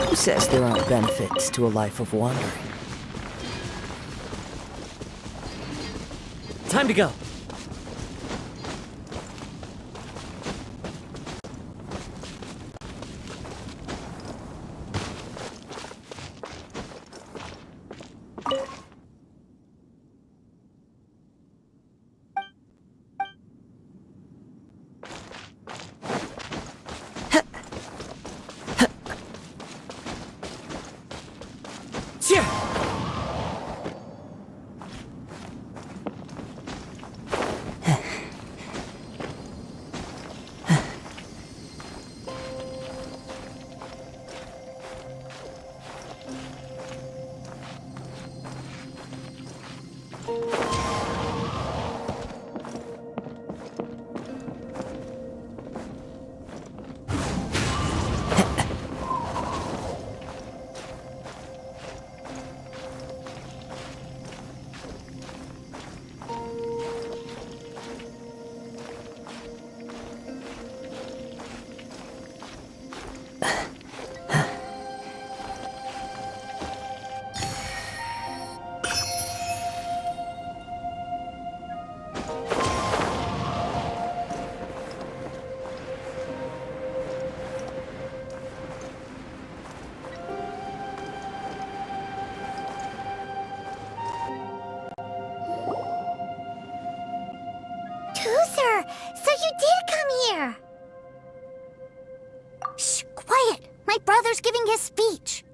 Who says there aren't benefits to a life of wandering? Time to go. So you did come here! Shh, quiet! My brother's giving his speech.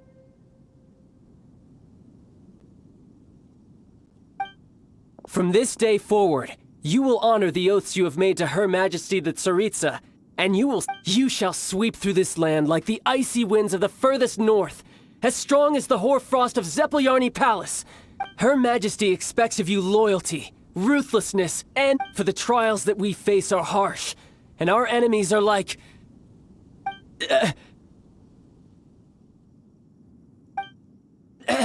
From this day forward, you will honor the oaths you have made to Her Majesty the Tsaritsa, and you shall sweep through this land like the icy winds of the furthest north, as strong as the hoarfrost of Zeppeljärni Palace. Her Majesty expects of you loyalty, ruthlessness, and for the trials that we face are harsh, and our enemies are like...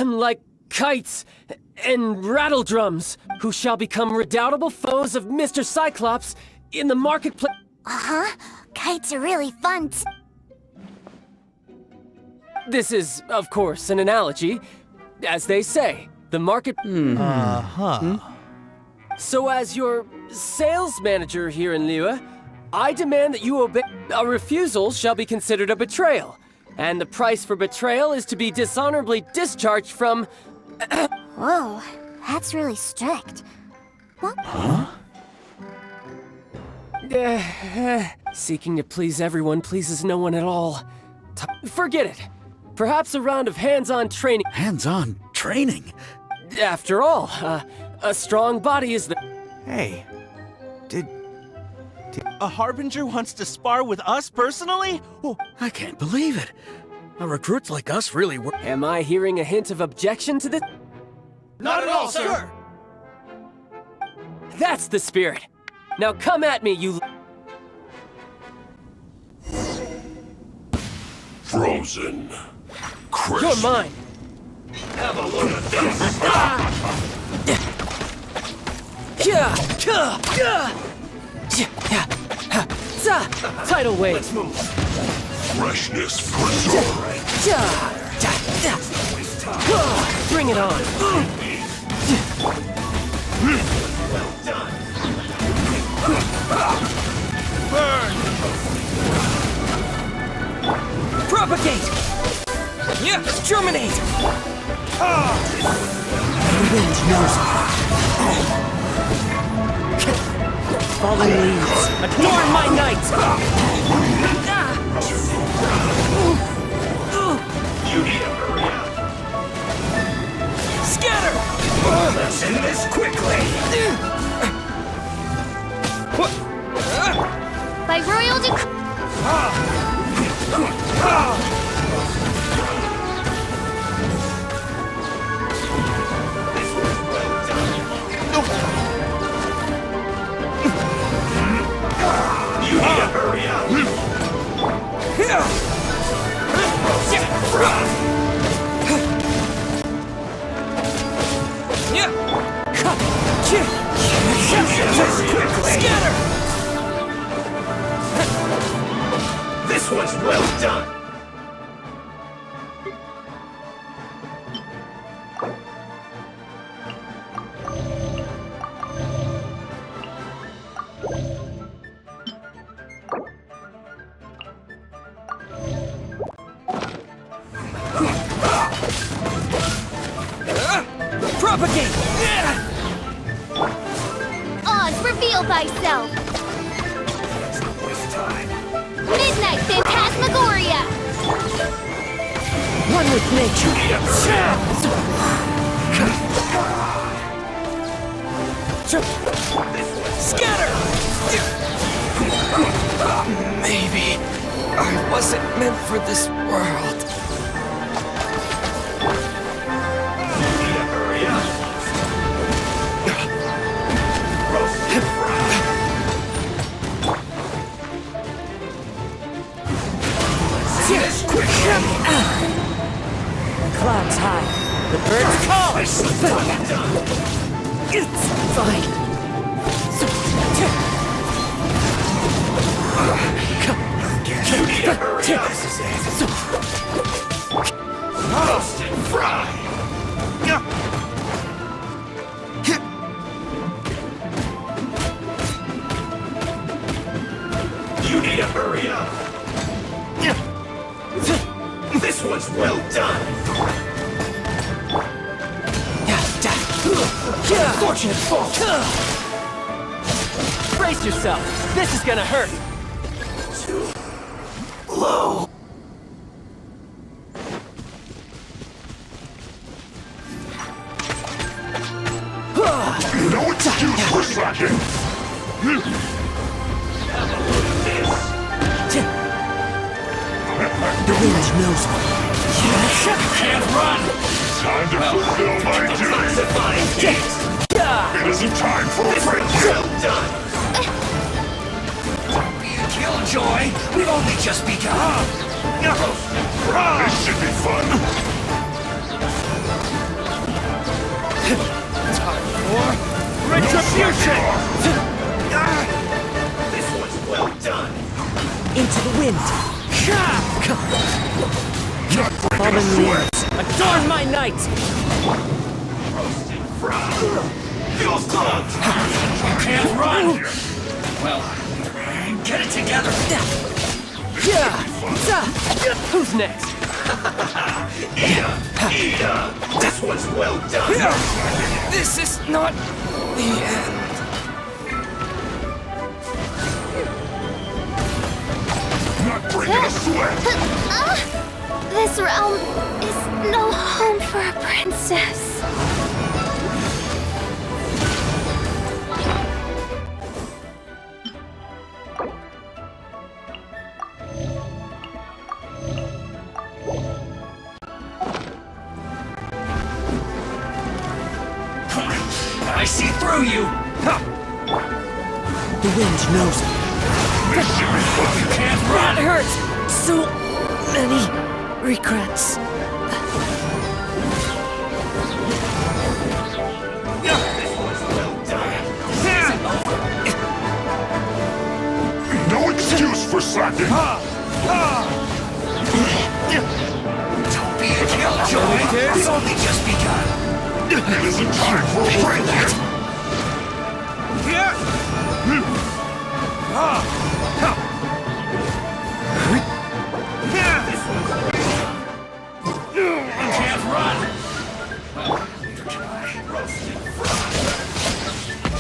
like kites and rattledrums, who shall become redoubtable foes of Mr. Cyclops in the marketplace. Uh-huh. Kites are really fun. This is, of course, an analogy. As they say, the market... So as your sales manager here in Liyue, I demand that you obey... A refusal shall be considered a betrayal, and the price for betrayal is to be dishonorably discharged from... Whoa, that's really strict. Huh? Seeking to please everyone pleases no one at all. Forget it. Perhaps a round of hands-on training. Hands-on training? After all, a strong body is the... Hey, did a harbinger wants to spar with us personally? Oh, I can't believe it. Recruits like us really work. Am I hearing a hint of objection to this? Not at all, sir! That's the spirit. Now come at me, you... Frozen. Crisp. You're mine. Have a look at this. Tidal wave. Let's move. Freshness preserved. Bring it on. Well done. Burn! Propagate! Yeah! Germinate! The wind knows me. Fallen leaves. Adorn my night! You need to hurry up. Scatter! Let's end this quickly. By royal decree. You need to hurry up. Scatter! This one's well done. Propagate! Oz, reveal thyself. Midnight Phantasmagoria. One with nature. Scatter! Maybe I wasn't meant for this world. Clouds high. The birds call. It's fine. Roast and fry. You need to hurry up. This one's well done. Fortunate fall. Brace yourself. This is gonna hurt. Too low. No excuse for slacking. The wind knows me. Can't run. Time to fulfill my duty. It isn't time for friendship. Well done. Killjoy, we've only just begun. This should be fun. Time for retribution. This one's well done. Into the wind. Fallen leaves. Adorn my night. Roasted fried. Feels clogged. Can't run. Well, get it together. Who's next? This one's well done. This is not the end. This realm is no home for a princess. I see through you! The wind knows me. You can't run! That hurts! So many regrets. No excuse for slacking! Don't be a killjoy! It's only just begun! It isn't time for a break yet! Can't run!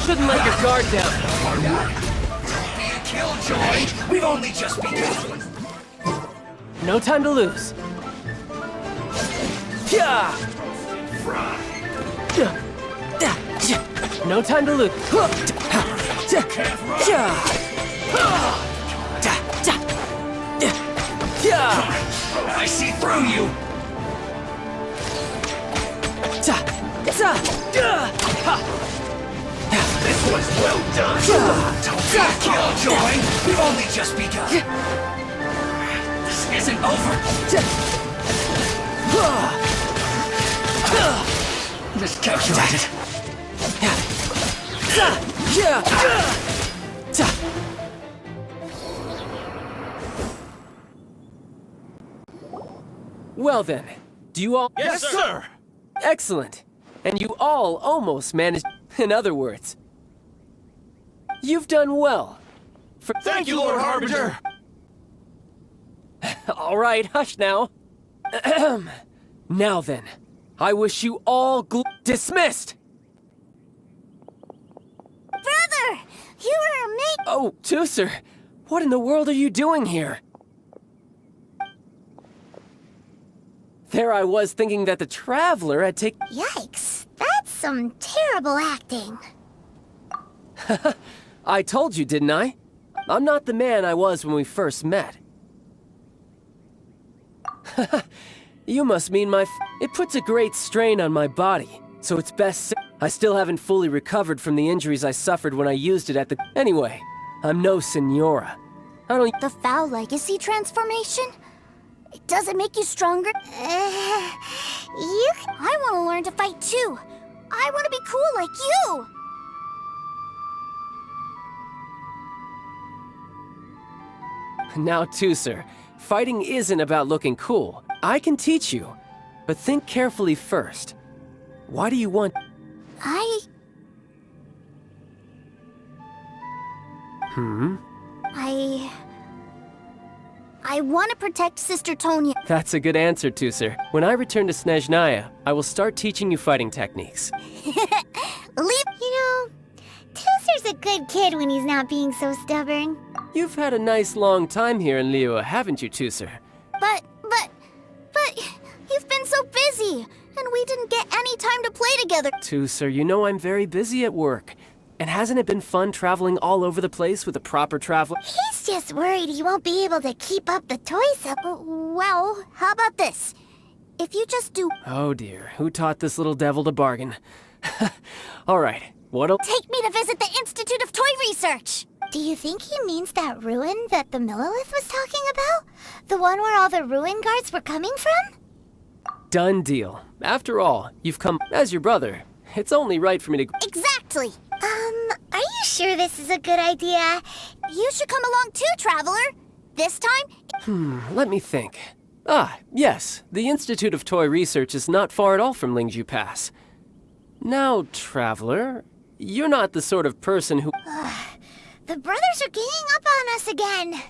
Shouldn't let your guard down. Don't be a killjoy! We've only just begun! No time to lose. Yeah! No time to lose. I see through you! This was well done! Don't be a killjoy! We've only just begun! This isn't over! Just calculated. Well then, do you all... Yes, sir! Excellent. And you all almost managed... In other words, you've done well. Thank you, Lord Harbinger! All right, hush now. Now then, I wish you all dismissed! Brother! You were amazing! Oh, Tooser, what in the world are you doing here? There I was thinking that the Traveler had taken... Yikes, that's some terrible acting. I told you, didn't I? I'm not the man I was when we first met. You must mean my It puts a great strain on my body, so it's best I still haven't fully recovered from the injuries I suffered when I used it at the... Anyway, I'm no Senora. I don't... The foul legacy transformation? It doesn't make you stronger. I want to learn to fight too. I want to be cool like you. Now, Tooser, fighting isn't about looking cool. I can teach you, but think carefully first. Why do you want... I want to protect Sister Tonya. That's a good answer, Tooser. When I return to Snezhnaya, I will start teaching you fighting techniques. You know, Tooser's a good kid when he's not being so stubborn. You've had a nice long time here in Liyue, haven't you, Tooser? But you've been so busy, and we didn't get any time to play together. Tooser, you know I'm very busy at work. And hasn't it been fun traveling all over the place with a proper traveler? He's just worried he won't be able to keep up the toys up. Well, how about this? If you just do... Oh dear, who taught this little devil to bargain? All right, what'll... Take me to visit the Institute of Toy Research! Do you think he means that ruin that the Millilith was talking about? The one where all the ruin guards were coming from? Done deal. After all, you've come as your brother. It's only right for me to... Exactly! Are you sure this is a good idea? You should come along too, Traveler! This time... let me think. Ah, yes, the Institute of Toy Research is not far at all from Lingju Pass. Now, Traveler, you're not the sort of person who... The brothers are ganging up on us again.